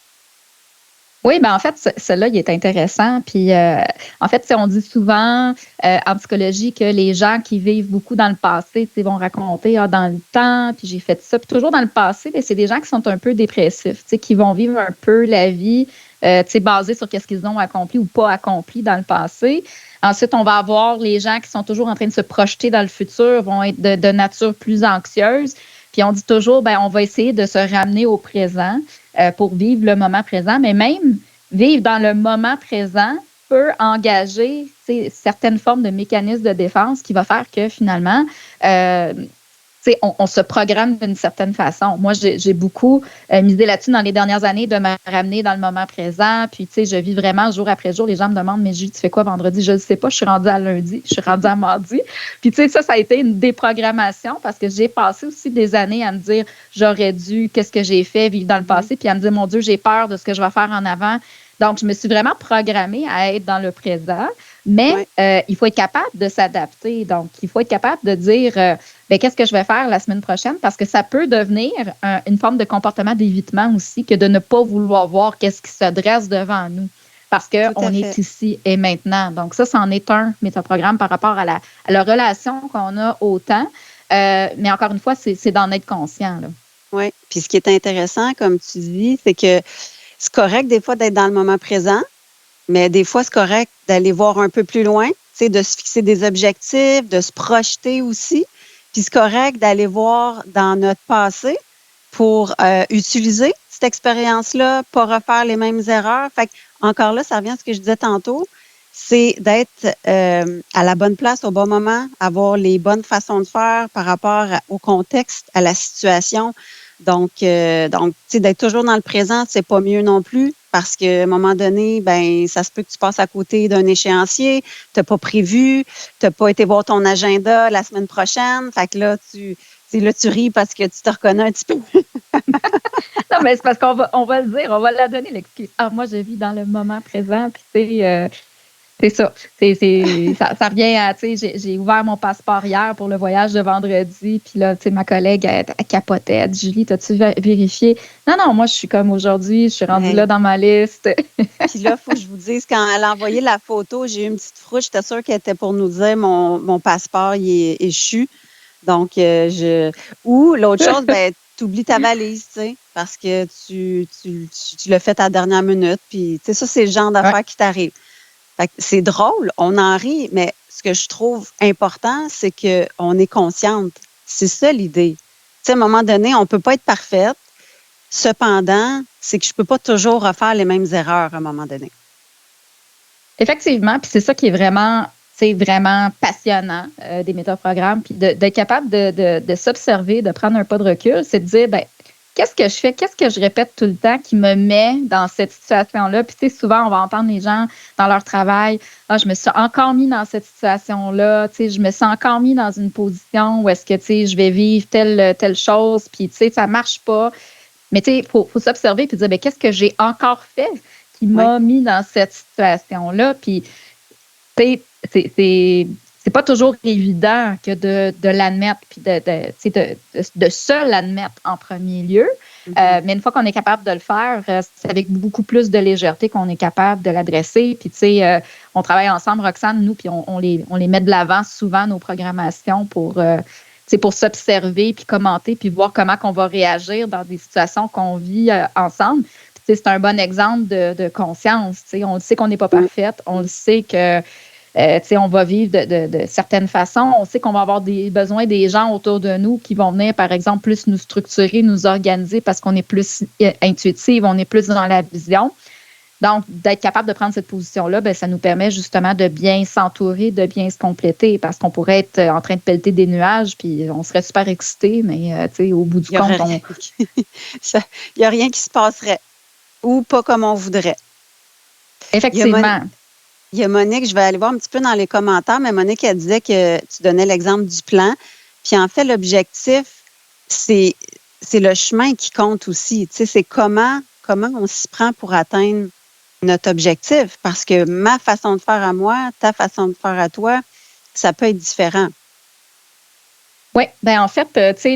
Oui, ben en fait, celui-là, il est intéressant. Puis, en fait, on dit souvent en psychologie que les gens qui vivent beaucoup dans le passé vont raconter dans le temps, puis j'ai fait ça. Puis toujours dans le passé, c'est des gens qui sont un peu dépressifs, qui vont vivre un peu la vie basée sur qu'est-ce qu'ils ont accompli ou pas accompli dans le passé. Ensuite, on va avoir les gens qui sont toujours en train de se projeter dans le futur, vont être de nature plus anxieuse. Puis on dit toujours, ben on va essayer de se ramener au présent pour vivre le moment présent, mais même vivre dans le moment présent peut engager certaines formes de mécanismes de défense qui va faire que finalement, on se programme d'une certaine façon. Moi, j'ai beaucoup misé là-dessus dans les dernières années de me ramener dans le moment présent. Puis, je vis vraiment jour après jour. Les gens me demandent, mais Julie, tu fais quoi vendredi? Je ne sais pas, je suis rendue à lundi, je suis rendue à mardi. Puis, ça a été une déprogrammation parce que j'ai passé aussi des années à me dire, j'aurais dû, qu'est-ce que j'ai fait, vivre dans le passé, puis à me dire, mon Dieu, j'ai peur de ce que je vais faire en avant. Donc, je me suis vraiment programmée à être dans le présent. Mais il faut être capable de s'adapter. Donc, il faut être capable de dire qu'est-ce que je vais faire la semaine prochaine parce que ça peut devenir une forme de comportement d'évitement aussi que de ne pas vouloir voir qu'est-ce qui se dresse devant nous parce qu'on est ici et maintenant. Donc, ça en est un métaprogramme par rapport à la relation qu'on a au temps. Mais encore une fois, c'est d'en être conscient. Oui. Puis, ce qui est intéressant, comme tu dis, c'est que c'est correct des fois d'être dans le moment présent. Mais des fois, c'est correct d'aller voir un peu plus loin, de se fixer des objectifs, de se projeter aussi. Puis c'est correct d'aller voir dans notre passé pour utiliser cette expérience-là, pas refaire les mêmes erreurs. Fait que, encore là, ça revient à ce que je disais tantôt, c'est d'être à la bonne place au bon moment, avoir les bonnes façons de faire par rapport au contexte, à la situation. Donc, d'être toujours dans le présent, c'est pas mieux non plus parce qu'à un moment donné, ben ça se peut que tu passes à côté d'un échéancier, tu n'as pas prévu, tu n'as pas été voir ton agenda la semaine prochaine. Fait que là, tu ris parce que tu te reconnais un petit peu. Non, mais c'est parce qu'on va le dire, on va la donner l'excuse. Ah, moi, je vis dans le moment présent, puis c'est ça. Ça revient à, j'ai ouvert mon passeport hier pour le voyage de vendredi, puis là, ma collègue, elle capotait. Elle dit, Julie, t'as-tu vérifié? Non, moi, je suis comme aujourd'hui, je suis rendue là dans ma liste. Puis là, il faut que je vous dise, quand elle a envoyé la photo, j'ai eu une petite frousse. J'étais sûre qu'elle était pour nous dire, mon passeport, il est échu. Donc, ou l'autre chose, ben, tu oublies ta valise, tu sais, parce que tu l'as fait à la dernière minute. Puis, tu sais, ça, c'est le genre d'affaires qui t'arrive. C'est drôle, on en rit, mais ce que je trouve important, c'est qu'on est consciente. C'est ça l'idée. Tu sais, à un moment donné, on ne peut pas être parfaite. Cependant, c'est que je ne peux pas toujours refaire les mêmes erreurs à un moment donné. Effectivement, puis c'est ça qui est vraiment passionnant des métaprogrammes, puis d'être capable de s'observer, de prendre un pas de recul, c'est de dire, qu'est-ce que je fais? Qu'est-ce que je répète tout le temps qui me met dans cette situation-là? Puis, tu sais, souvent, on va entendre les gens dans leur travail, « Ah, je me suis encore mis dans cette situation-là. Tu sais, je me suis encore mis dans une position où est-ce que, tu sais, je vais vivre telle chose. Puis, tu sais, ça marche pas. » Mais, tu sais, faut s'observer puis dire, « Bien, qu'est-ce que j'ai encore fait qui m'a mis dans cette situation-là? » Puis, tu sais, c'est pas toujours évident que de l'admettre puis de se l'admettre en premier lieu. Mais une fois qu'on est capable de le faire, c'est avec beaucoup plus de légèreté qu'on est capable de l'adresser. Puis, tu sais, on travaille ensemble, Roxane, nous, puis on les met de l'avant souvent, nos programmations, pour s'observer, puis commenter, puis voir comment on va réagir dans des situations qu'on vit ensemble. Puis, c'est un bon exemple de conscience. On le sait qu'on n'est pas parfaite. On le sait que on va vivre de certaines façons. On sait qu'on va avoir besoin des gens autour de nous qui vont venir, par exemple, plus nous structurer, nous organiser parce qu'on est plus intuitive, on est plus dans la vision. Donc, d'être capable de prendre cette position-là, bien, ça nous permet justement de bien s'entourer, de bien se compléter parce qu'on pourrait être en train de pelleter des nuages puis on serait super excités, mais au bout du compte, il n'y a rien qui se passerait ou pas comme on voudrait. Effectivement. Il y a Monique, je vais aller voir un petit peu dans les commentaires, mais Monique, elle disait que tu donnais l'exemple du plan. Puis en fait, l'objectif, c'est le chemin qui compte aussi. Tu sais, c'est comment on s'y prend pour atteindre notre objectif. Parce que ma façon de faire à moi, ta façon de faire à toi, ça peut être différent. Oui, bien en fait, tu sais,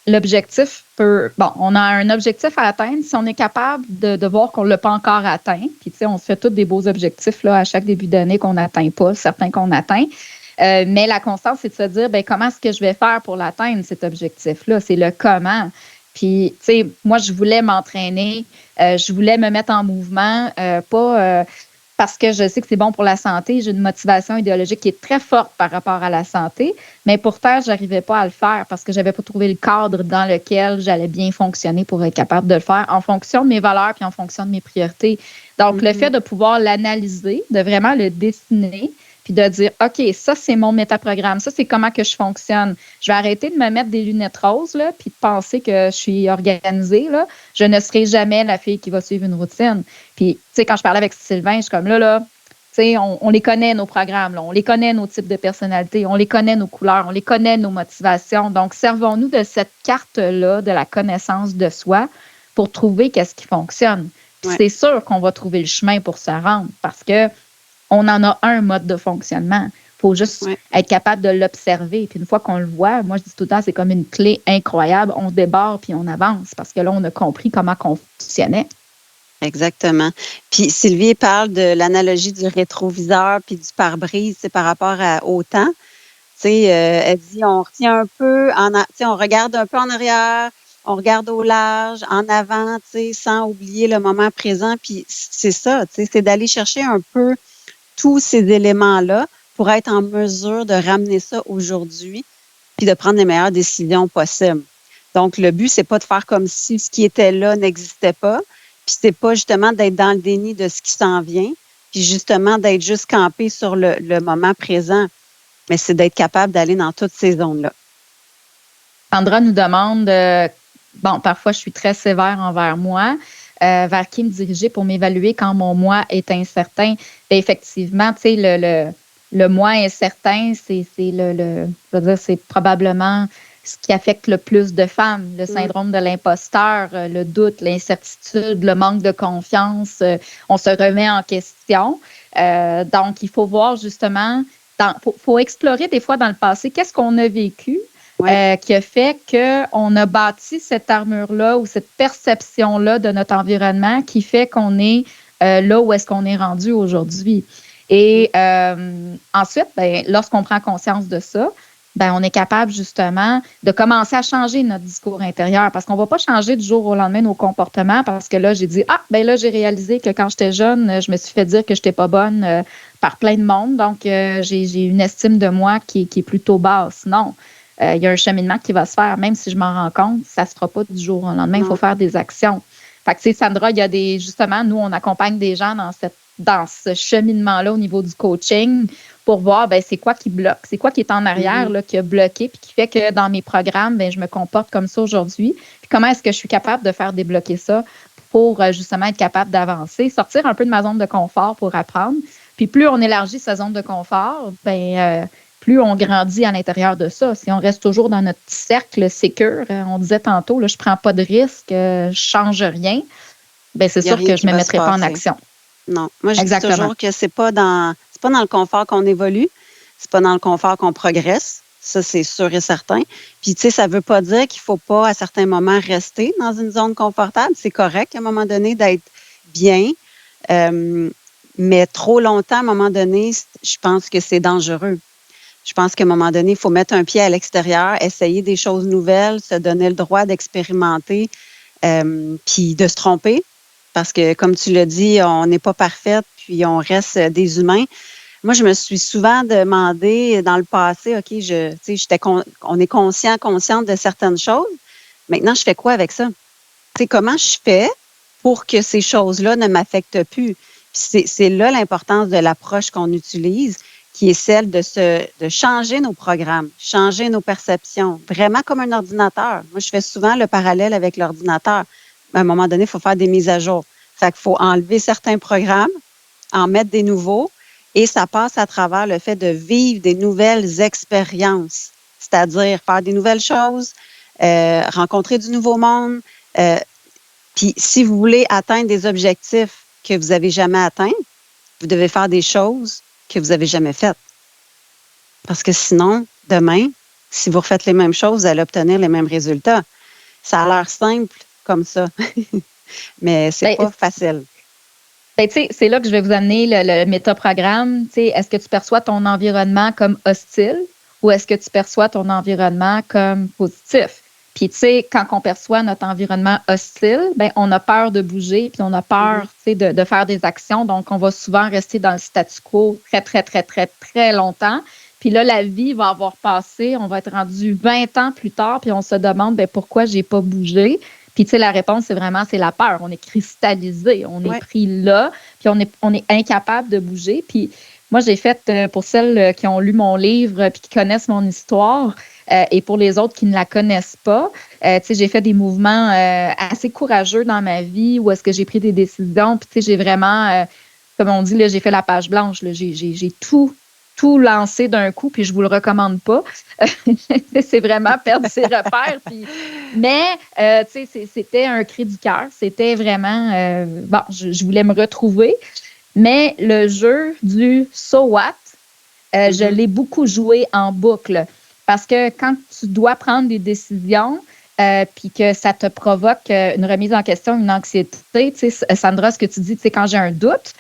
l'objectif peut... Bon, on a un objectif à atteindre. Si on est capable de voir qu'on ne l'a pas encore atteint, puis tu sais, on se fait tous des beaux objectifs là, à chaque début d'année qu'on n'atteint pas, certains qu'on atteint. Mais la constance, c'est de se dire, bien, comment est-ce que je vais faire pour l'atteindre, cet objectif-là? C'est le comment. Puis, tu sais, moi, je voulais m'entraîner, je voulais me mettre en mouvement, pas... parce que je sais que c'est bon pour la santé. J'ai une motivation idéologique qui est très forte par rapport à la santé, mais pourtant, je n'arrivais pas à le faire parce que je n'avais pas trouvé le cadre dans lequel j'allais bien fonctionner pour être capable de le faire en fonction de mes valeurs puis en fonction de mes priorités. Donc, le fait de pouvoir l'analyser, de vraiment le dessiner, puis de dire, OK, ça, c'est mon métaprogramme, ça, c'est comment que je fonctionne. Je vais arrêter de me mettre des lunettes roses, là, puis de penser que je suis organisée, là. Je ne serai jamais la fille qui va suivre une routine. Puis, tu sais, quand je parlais avec Sylvain, je suis comme là, tu sais, on les connaît, nos programmes, là, on les connaît, nos types de personnalités, on les connaît, nos couleurs, on les connaît, nos motivations. Donc, servons-nous de cette carte-là, de la connaissance de soi, pour trouver qu'est-ce qui fonctionne. Puis c'est sûr qu'on va trouver le chemin pour se rendre parce que on en a un mode de fonctionnement. Il faut juste être capable de l'observer. Puis une fois qu'on le voit, moi, je dis tout le temps, c'est comme une clé incroyable. On débarre puis on avance parce que là, on a compris comment on fonctionnait. Exactement. Puis Sylvie parle de l'analogie du rétroviseur puis du pare-brise, c'est par rapport au temps. Tu sais, elle dit, on retient un peu, on regarde un peu en arrière, on regarde au large, en avant, tu sais, sans oublier le moment présent. Puis c'est ça, tu sais, c'est d'aller chercher un peu tous ces éléments-là pour être en mesure de ramener ça aujourd'hui puis de prendre les meilleures décisions possibles. Donc, le but, c'est pas de faire comme si ce qui était là n'existait pas, puis c'est pas justement d'être dans le déni de ce qui s'en vient, puis justement d'être juste campé sur le moment présent, mais c'est d'être capable d'aller dans toutes ces zones-là. Sandra nous demande, parfois je suis très sévère envers moi, vers qui me diriger pour m'évaluer quand mon moi est incertain. Bien, effectivement, tu sais, le moi incertain, c'est probablement ce qui affecte le plus de femmes, le syndrome de l'imposteur, le doute, l'incertitude, le manque de confiance. On se remet en question. Donc, il faut voir justement, faut explorer des fois dans le passé, qu'est-ce qu'on a vécu qui a fait qu'on a bâti cette armure-là ou cette perception-là de notre environnement qui fait qu'on est là où est-ce qu'on est rendu aujourd'hui. Et ensuite, ben, lorsqu'on prend conscience de ça, ben, on est capable justement de commencer à changer notre discours intérieur parce qu'on ne va pas changer du jour au lendemain nos comportements parce que là, j'ai dit, j'ai réalisé que quand j'étais jeune, je me suis fait dire que je n'étais pas bonne par plein de monde. Donc, j'ai une estime de moi qui est plutôt basse. Non. Il y a un cheminement qui va se faire, même si je m'en rends compte, ça ne se fera pas du jour au lendemain, il faut faire des actions. Fait que, tu sais, Sandra, il y a justement, nous, on accompagne des gens dans ce cheminement-là au niveau du coaching pour voir c'est quoi qui bloque, c'est quoi qui est en arrière là, qui a bloqué puis qui fait que dans mes programmes, je me comporte comme ça aujourd'hui. Puis comment est-ce que je suis capable de faire débloquer ça pour justement être capable d'avancer, sortir un peu de ma zone de confort pour apprendre. Puis plus on élargit sa zone de confort, plus on grandit à l'intérieur de ça. Si on reste toujours dans notre petit cercle sécure, on disait tantôt, là, je prends pas de risque, je change rien, c'est sûr que je ne me mettrai pas en action. Non. Moi, je dis toujours que c'est pas dans le confort qu'on évolue, c'est pas dans le confort qu'on progresse. Ça, c'est sûr et certain. Puis, tu sais, ça veut pas dire qu'il faut pas, à certains moments, rester dans une zone confortable. C'est correct, à un moment donné, d'être bien. Mais trop longtemps, à un moment donné, je pense que c'est dangereux. Je pense qu'à un moment donné, il faut mettre un pied à l'extérieur, essayer des choses nouvelles, se donner le droit d'expérimenter, puis de se tromper. Parce que, comme tu l'as dit, on n'est pas parfaite, puis on reste des humains. Moi, je me suis souvent demandé dans le passé, OK, on est consciente de certaines choses. Maintenant, je fais quoi avec ça? Tu sais, comment je fais pour que ces choses-là ne m'affectent plus? Puis c'est là l'importance de l'approche qu'on utilise, qui est celle de changer nos programmes, changer nos perceptions, vraiment comme un ordinateur. Moi, je fais souvent le parallèle avec l'ordinateur. À un moment donné, il faut faire des mises à jour. Fait qu'il faut enlever certains programmes, en mettre des nouveaux, et ça passe à travers le fait de vivre des nouvelles expériences, c'est-à-dire faire des nouvelles choses, rencontrer du nouveau monde. Puis si vous voulez atteindre des objectifs que vous n'avez jamais atteints, vous devez faire des choses que vous n'avez jamais faites. Parce que sinon, demain, si vous refaites les mêmes choses, vous allez obtenir les mêmes résultats. Ça a l'air simple comme ça, mais c'est pas facile. C'est là que je vais vous amener le métaprogramme. Est-ce que tu perçois ton environnement comme hostile ou est-ce que tu perçois ton environnement comme positif? Puis, quand on perçoit notre environnement hostile, on a peur de bouger, puis on a peur de faire des actions. Donc, on va souvent rester dans le statu quo très, très, très, très, très longtemps. Puis là, la vie va avoir passé, on va être rendu 20 ans plus tard, puis on se demande pourquoi j'ai pas bougé. Puis, la réponse, c'est la peur. On est cristallisé, on est pris là, puis on est incapable de bouger. Puis, moi, j'ai fait, pour celles qui ont lu mon livre puis qui connaissent mon histoire, et pour les autres qui ne la connaissent pas, j'ai fait des mouvements assez courageux dans ma vie où est-ce que j'ai pris des décisions. Puis, j'ai vraiment, comme on dit, là, j'ai fait la page blanche. Là, j'ai tout lancé d'un coup, puis je vous le recommande pas. C'est vraiment perdre ses repères. Mais, c'était un cri du cœur. C'était vraiment, je voulais me retrouver. Mais le jeu du « so what », je l'ai beaucoup joué en boucle. Parce que quand tu dois prendre des décisions, puis que ça te provoque une remise en question, une anxiété, tu sais, Sandra, ce que tu dis, tu sais, quand j'ai un doute,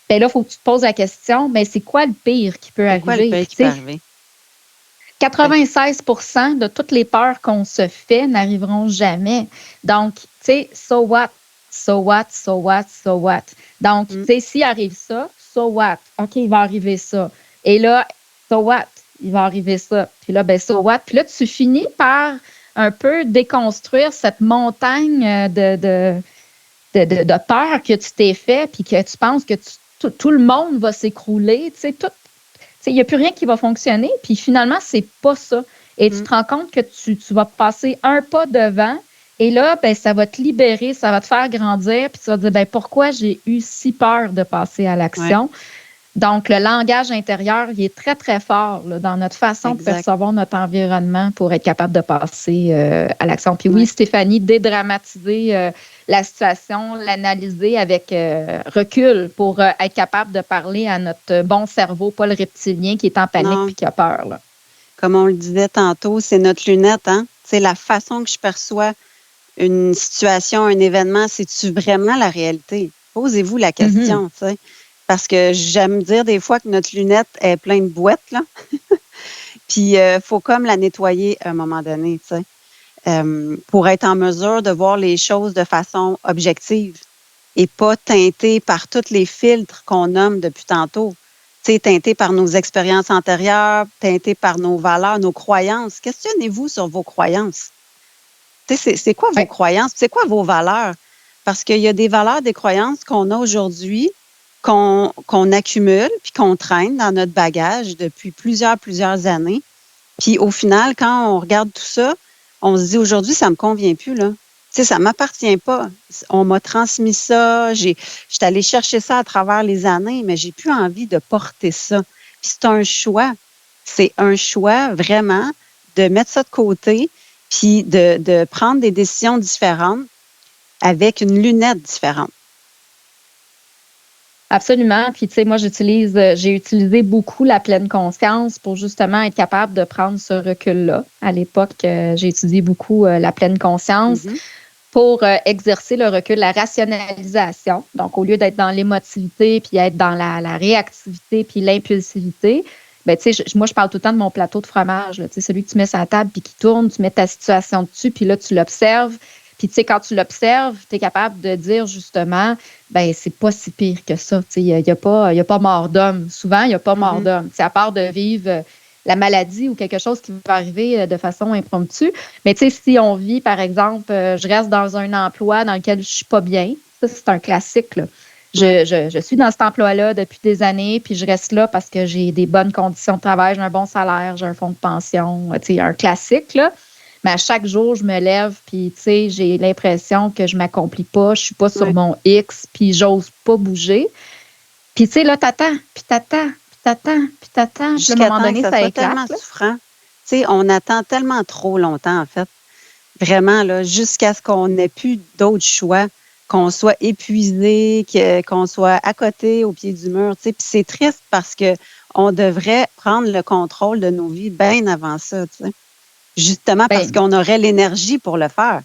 là, il faut que tu te poses la question, c'est quoi le pire qui peut arriver? Quoi le pire qui peut arriver? 96% de toutes les peurs qu'on se fait n'arriveront jamais. Donc, tu sais, so what? So what? So what? So what? Donc, tu sais, s'il arrive ça, so what? OK, il va arriver ça. Et là, so what? Il va arriver ça. Puis là, so what? Puis là, tu finis par un peu déconstruire cette montagne de peur que tu t'es fait, puis que tu penses que tout le monde va s'écrouler. Tu sais, il n'y a plus rien qui va fonctionner. Puis finalement, c'est pas ça. Et tu te rends compte que tu vas passer un pas devant. Et là, ça va te libérer, ça va te faire grandir. Puis tu vas te dire, pourquoi j'ai eu si peur de passer à l'action? Ouais. Donc, le langage intérieur, il est très, très fort là, dans notre façon de percevoir notre environnement pour être capable de passer à l'action. Puis oui, Stéphanie, dédramatiser la situation, l'analyser avec recul pour être capable de parler à notre bon cerveau, pas le reptilien qui est en panique et qui a peur. Là. Comme on le disait tantôt, c'est notre lunette, hein? C'est la façon que je perçois une situation, un événement, c'est-tu vraiment la réalité? Posez-vous la question, tu sais. Parce que j'aime dire des fois que notre lunette est pleine de boîtes, là. Puis, il faut comme la nettoyer à un moment donné, tu sais, pour être en mesure de voir les choses de façon objective et pas teintée par tous les filtres qu'on nomme depuis tantôt. Tu sais, teintée par nos expériences antérieures, teintée par nos valeurs, nos croyances. Questionnez-vous sur vos croyances. Tu sais, c'est quoi vos croyances? C'est quoi vos valeurs? Parce qu'il y a des valeurs, des croyances qu'on a aujourd'hui qu'on accumule puis qu'on traîne dans notre bagage depuis plusieurs années. Puis au final, quand on regarde tout ça, on se dit aujourd'hui, ça me convient plus, là. Tu sais, ça m'appartient pas. On m'a transmis ça, j'étais allée chercher ça à travers les années, mais j'ai plus envie de porter ça. Puis c'est un choix. C'est un choix vraiment de mettre ça de côté puis de prendre des décisions différentes avec une lunette différente. Absolument. Puis, tu sais, moi, j'ai utilisé beaucoup la pleine conscience pour justement être capable de prendre ce recul-là. À l'époque, j'ai étudié beaucoup la pleine conscience pour exercer le recul, la rationalisation. Donc, au lieu d'être dans l'émotivité puis être dans la réactivité puis l'impulsivité, ben, tu sais, moi, je parle tout le temps de mon plateau de fromage, là, tu sais, celui que tu mets sur la table puis qui tourne, tu mets ta situation dessus puis là, tu l'observes. Puis, tu sais, quand tu l'observes, tu es capable de dire justement, ben c'est pas si pire que ça. Tu sais, il n'y a pas mort d'homme. Souvent, il n'y a pas mort d'homme. C'est à part de vivre la maladie ou quelque chose qui va arriver de façon impromptue. Mais tu sais, si on vit, par exemple, je reste dans un emploi dans lequel je suis pas bien, ça, c'est un classique, là. Je suis dans cet emploi-là depuis des années, puis je reste là parce que j'ai des bonnes conditions de travail, j'ai un bon salaire, j'ai un fonds de pension, tu sais, un classique, là. Mais à chaque jour, je me lève, puis tu sais, j'ai l'impression que je m'accomplis pas, je suis pas sur mon X, puis j'ose pas bouger. Puis tu sais, là, t'attends. Puis à un moment donné, ça éclate. C'est tellement souffrant. Tu sais, on attend tellement trop longtemps, en fait. Vraiment, là, jusqu'à ce qu'on n'ait plus d'autres choix, qu'on soit épuisé, qu'on soit à côté, au pied du mur. Tu sais, puis c'est triste parce que on devrait prendre le contrôle de nos vies bien avant ça, tu sais. Justement parce qu'on aurait l'énergie pour le faire.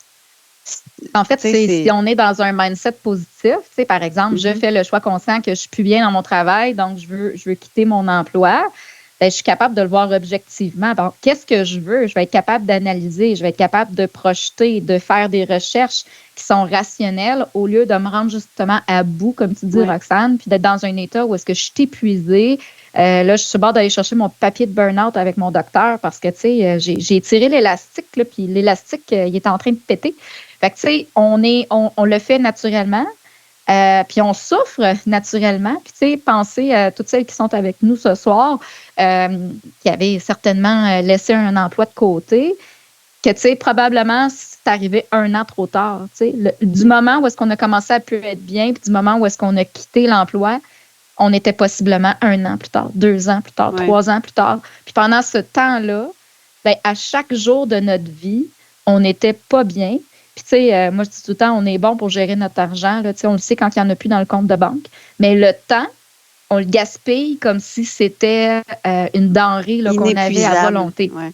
En fait, si on est dans un mindset positif, par exemple, je fais le choix conscient que je suis plus bien dans mon travail, donc je veux quitter mon emploi, ben, je suis capable de le voir objectivement. Donc, qu'est-ce que je veux? Je vais être capable d'analyser, je vais être capable de projeter, de faire des recherches qui sont rationnelles au lieu de me rendre justement à bout, comme tu dis, Roxane, puis d'être dans un état où est-ce que je suis épuisée. Là, je suis sur le bord d'aller chercher mon papier de burn-out avec mon docteur parce que, tu sais, j'ai tiré l'élastique, là, puis l'élastique, il est en train de péter. Fait que, tu sais, on le fait naturellement. Puis on souffre naturellement. Puis, tu sais, pensez à toutes celles qui sont avec nous ce soir, qui avaient certainement laissé un emploi de côté, que, tu sais, probablement, c'est arrivé 1 an trop tard. Tu sais, du moment où est-ce qu'on a commencé à plus être bien, puis du moment où est-ce qu'on a quitté l'emploi, on était possiblement 1 an plus tard, 2 ans plus tard, 3 ans plus tard. Puis pendant ce temps-là, ben, à chaque jour de notre vie, on n'était pas bien. Puis, tu sais, moi, je dis tout le temps, on est bon pour gérer notre argent. Là, tu sais, on le sait quand il n'y en a plus dans le compte de banque. Mais le temps, on le gaspille comme si c'était une denrée là, qu'on avait à volonté. Ouais.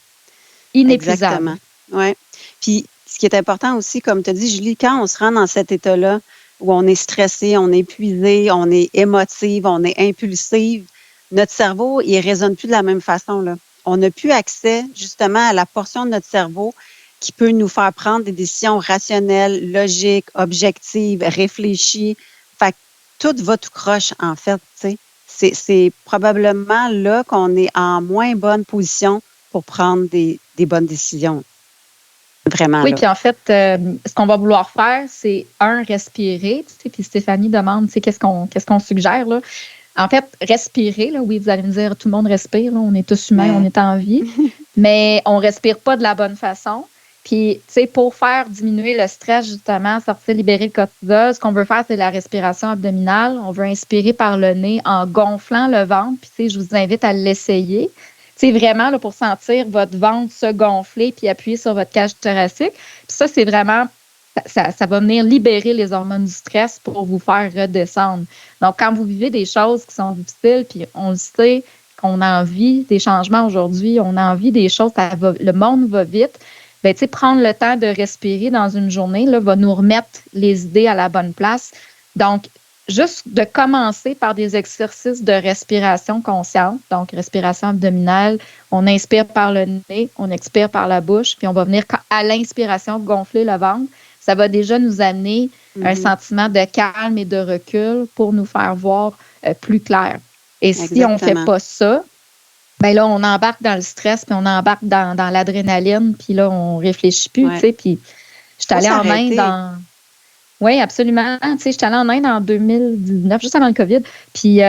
Inépuisable. Exactement. Oui. Puis, ce qui est important aussi, comme tu as dit, Julie, quand on se rend dans cet état-là où on est stressé, on est épuisé, on est émotive, on est impulsive, notre cerveau, il ne résonne plus de la même façon, là. On n'a plus accès, justement, à la portion de notre cerveau qui peut nous faire prendre des décisions rationnelles, logiques, objectives, réfléchies. Fait que tout va tout croche, en fait, tu sais. C'est probablement là qu'on est en moins bonne position pour prendre des bonnes décisions. Vraiment. Oui, puis en fait, ce qu'on va vouloir faire, c'est respirer. Tu sais, puis Stéphanie demande, tu sais, qu'est-ce qu'on suggère, là? En fait, respirer, là, oui, vous allez me dire, tout le monde respire, là, on est tous humains, on est en vie, mais on respire pas de la bonne façon. Puis, tu sais, pour faire diminuer le stress, justement, sortir, libérer le cortisol, ce qu'on veut faire, c'est la respiration abdominale. On veut inspirer par le nez en gonflant le ventre. Puis, tu sais, je vous invite à l'essayer. Tu sais, vraiment, là, pour sentir votre ventre se gonfler puis appuyer sur votre cage thoracique. Puis ça, c'est vraiment, ça va venir libérer les hormones du stress pour vous faire redescendre. Donc, quand vous vivez des choses qui sont difficiles, puis on le sait qu'on a envie des changements aujourd'hui, on a envie des choses, le monde va vite. Bien, tu sais, prendre le temps de respirer dans une journée là, va nous remettre les idées à la bonne place. Donc, juste de commencer par des exercices de respiration consciente, donc respiration abdominale, on inspire par le nez, on expire par la bouche, puis on va venir à l'inspiration gonfler le ventre. Ça va déjà nous amener un sentiment de calme et de recul pour nous faire voir plus clair. Et si on ne fait pas ça, ben là, on embarque dans le stress, puis on embarque dans l'adrénaline, puis là, on réfléchit plus, tu sais. Puis, je suis allée en Inde Oui, absolument. Tu sais, j'étais allée en Inde en 2019, juste avant le COVID. Puis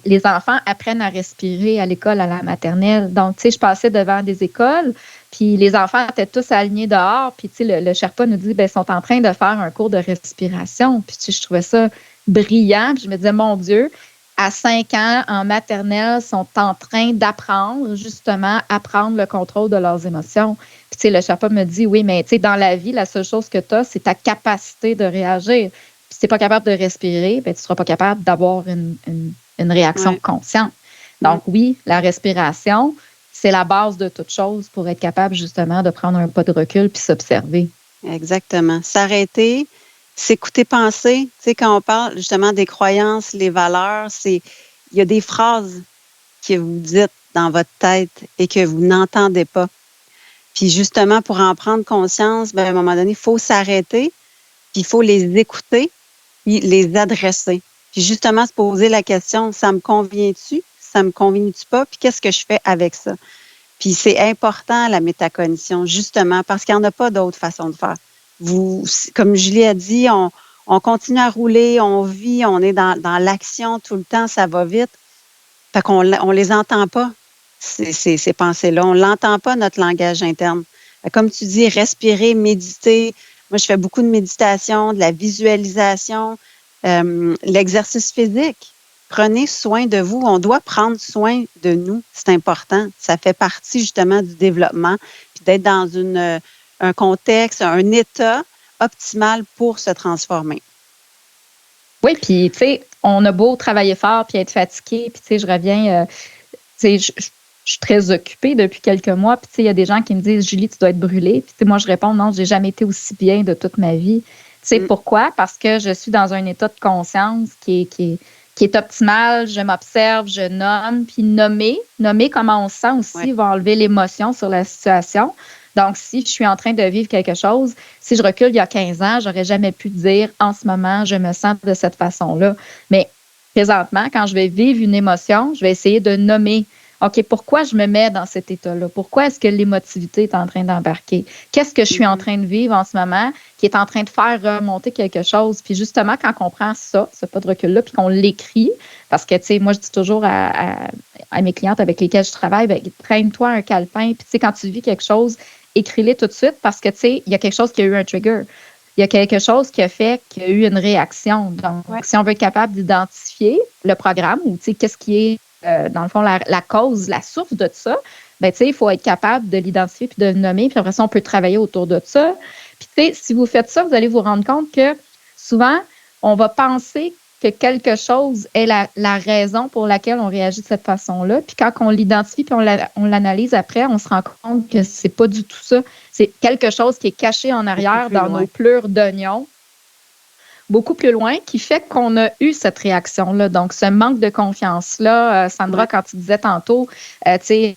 les enfants apprennent à respirer à l'école, à la maternelle. Donc, tu sais, je passais devant des écoles, puis les enfants étaient tous alignés dehors. Puis, tu sais, le Sherpa nous dit, ben, ils sont en train de faire un cours de respiration. Puis, tu sais, je trouvais ça brillant. Puis, je me disais, mon Dieu, à 5 ans, en maternelle, sont en train d'apprendre, justement, à prendre le contrôle de leurs émotions. Puis, tu sais, le Sherpa me dit, oui, mais tu sais, dans la vie, la seule chose que tu as, c'est ta capacité de réagir. Puis, si tu n'es pas capable de respirer, ben, tu ne seras pas capable d'avoir une réaction Oui. consciente. Donc, oui, la respiration, c'est la base de toute chose pour être capable, justement, de prendre un pas de recul puis s'observer. Exactement. S'arrêter, s'écouter penser. Tu sais, quand on parle justement des croyances, les valeurs, il y a des phrases que vous dites dans votre tête et que vous n'entendez pas. Puis justement, pour en prendre conscience, ben, à un moment donné, il faut s'arrêter, puis il faut les écouter, puis les adresser. Puis justement, se poser la question, ça me convient-tu? Ça me convient-tu pas? Puis qu'est-ce que je fais avec ça? Puis c'est important, la métacognition, justement, parce qu'il n'y en a pas d'autre façon de faire. Comme Julie a dit, on continue à rouler, on vit, on est dans l'action tout le temps, ça va vite. Fait qu'on on les entend pas, ces pensées-là. On l'entend pas, notre langage interne. Comme tu dis, respirer, méditer. Moi, je fais beaucoup de méditation, de la visualisation, l'exercice physique. Prenez soin de vous. On doit prendre soin de nous. C'est important. Ça fait partie justement du développement, puis d'être dans un contexte, un état optimal pour se transformer. Oui, puis tu sais, on a beau travailler fort puis être fatigué, puis tu sais, je reviens, tu sais, je suis très occupée depuis quelques mois, puis tu sais, il y a des gens qui me disent, Julie, tu dois être brûlée. Puis tu sais, moi, je réponds, non, j'ai jamais été aussi bien de toute ma vie. Tu sais, pourquoi? Parce que je suis dans un état de conscience qui est optimal, je m'observe, je nomme, puis nommer comment on se sent aussi va enlever l'émotion sur la situation. Donc, si je suis en train de vivre quelque chose, si je recule il y a 15 ans, j'aurais jamais pu dire en ce moment, je me sens de cette façon-là. Mais présentement, quand je vais vivre une émotion, je vais essayer de nommer, OK, pourquoi je me mets dans cet état-là? Pourquoi est-ce que l'émotivité est en train d'embarquer? Qu'est-ce que je suis en train de vivre en ce moment qui est en train de faire remonter quelque chose? Puis justement, quand on prend ça, ce pas de recul-là, puis qu'on l'écrit, parce que, tu sais, moi, je dis toujours à mes clientes avec lesquelles je travaille, ben, traîne-toi un calepin, puis tu sais, quand tu vis quelque chose, écris-les tout de suite parce que, tu sais, il y a quelque chose qui a eu un trigger. Il y a quelque chose qui a fait qu'il y a eu une réaction. Donc, si on veut être capable d'identifier le programme ou, tu sais, qu'est-ce qui est, dans le fond, la cause, la source de ça, ben, tu sais, il faut être capable de l'identifier puis de le nommer. Puis après ça, on peut travailler autour de ça. Puis, tu sais, si vous faites ça, vous allez vous rendre compte que souvent, on va penser que quelque chose est la raison pour laquelle on réagit de cette façon-là. Puis quand on l'identifie puis on l'analyse après, on se rend compte que c'est pas du tout ça. C'est quelque chose qui est caché en arrière dans nos pleurs d'oignons, beaucoup plus loin, qui fait qu'on a eu cette réaction-là. Donc, ce manque de confiance-là, Sandra, quand tu disais tantôt, tu sais,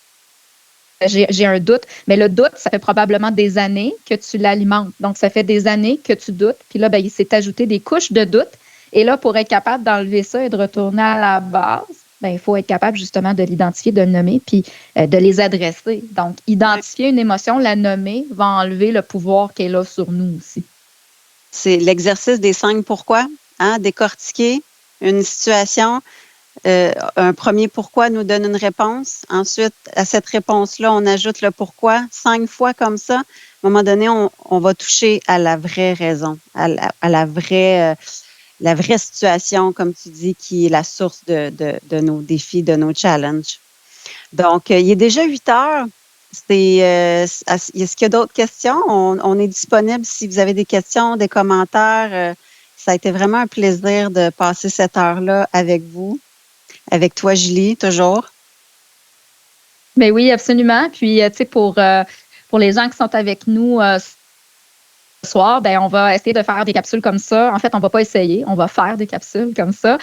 j'ai un doute, mais le doute, ça fait probablement des années que tu l'alimentes. Donc, ça fait des années que tu doutes. Puis là, ben, il s'est ajouté des couches de doute. Et là, pour être capable d'enlever ça et de retourner à la base, ben, il faut être capable justement de l'identifier, de le nommer, puis de les adresser. Donc, identifier une émotion, la nommer, va enlever le pouvoir qu'elle a sur nous aussi. C'est l'exercice des 5 pourquoi, hein? Décortiquer une situation. Un premier pourquoi nous donne une réponse. Ensuite, à cette réponse-là, on ajoute le pourquoi. 5 fois comme ça, à un moment donné, on va toucher à la vraie raison, à la vraie situation, comme tu dis, qui est la source de nos défis, de nos challenges. Donc, il est déjà 8 heures. Est-ce qu'il y a d'autres questions? On est disponible si vous avez des questions, des commentaires. Ça a été vraiment un plaisir de passer cette heure-là avec vous, avec toi, Julie, toujours. Mais oui, absolument. Puis, tu sais, pour les gens qui sont avec nous ce soir, ben, on va essayer de faire des capsules comme ça. En fait, on va pas essayer, on va faire des capsules comme ça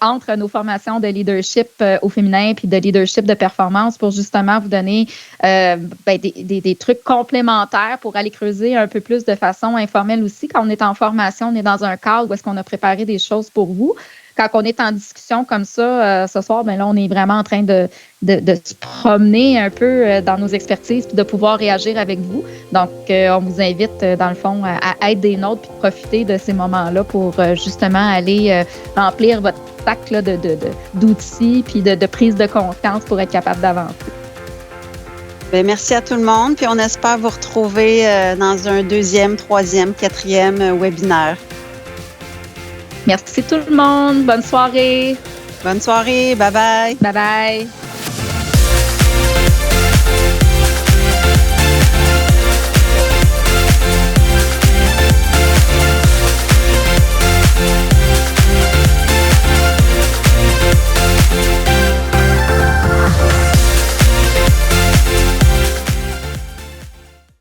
entre nos formations de leadership au féminin puis de leadership de performance pour justement vous donner des trucs complémentaires pour aller creuser un peu plus de façon informelle aussi. Quand on est en formation, on est dans un cadre où est-ce qu'on a préparé des choses pour vous. quand on est en discussion comme ça ce soir, bien là, on est vraiment en train de se promener un peu dans nos expertises puis de pouvoir réagir avec vous. Donc, on vous invite, dans le fond, à être des nôtres puis de profiter de ces moments-là pour justement aller remplir votre sac là, d'outils puis de prise de conscience pour être capable d'avancer. Bien, merci à tout le monde. Puis on espère vous retrouver dans un 2e, 3e, 4e webinaire. Merci tout le monde. Bonne soirée. Bonne soirée. Bye bye. Bye bye.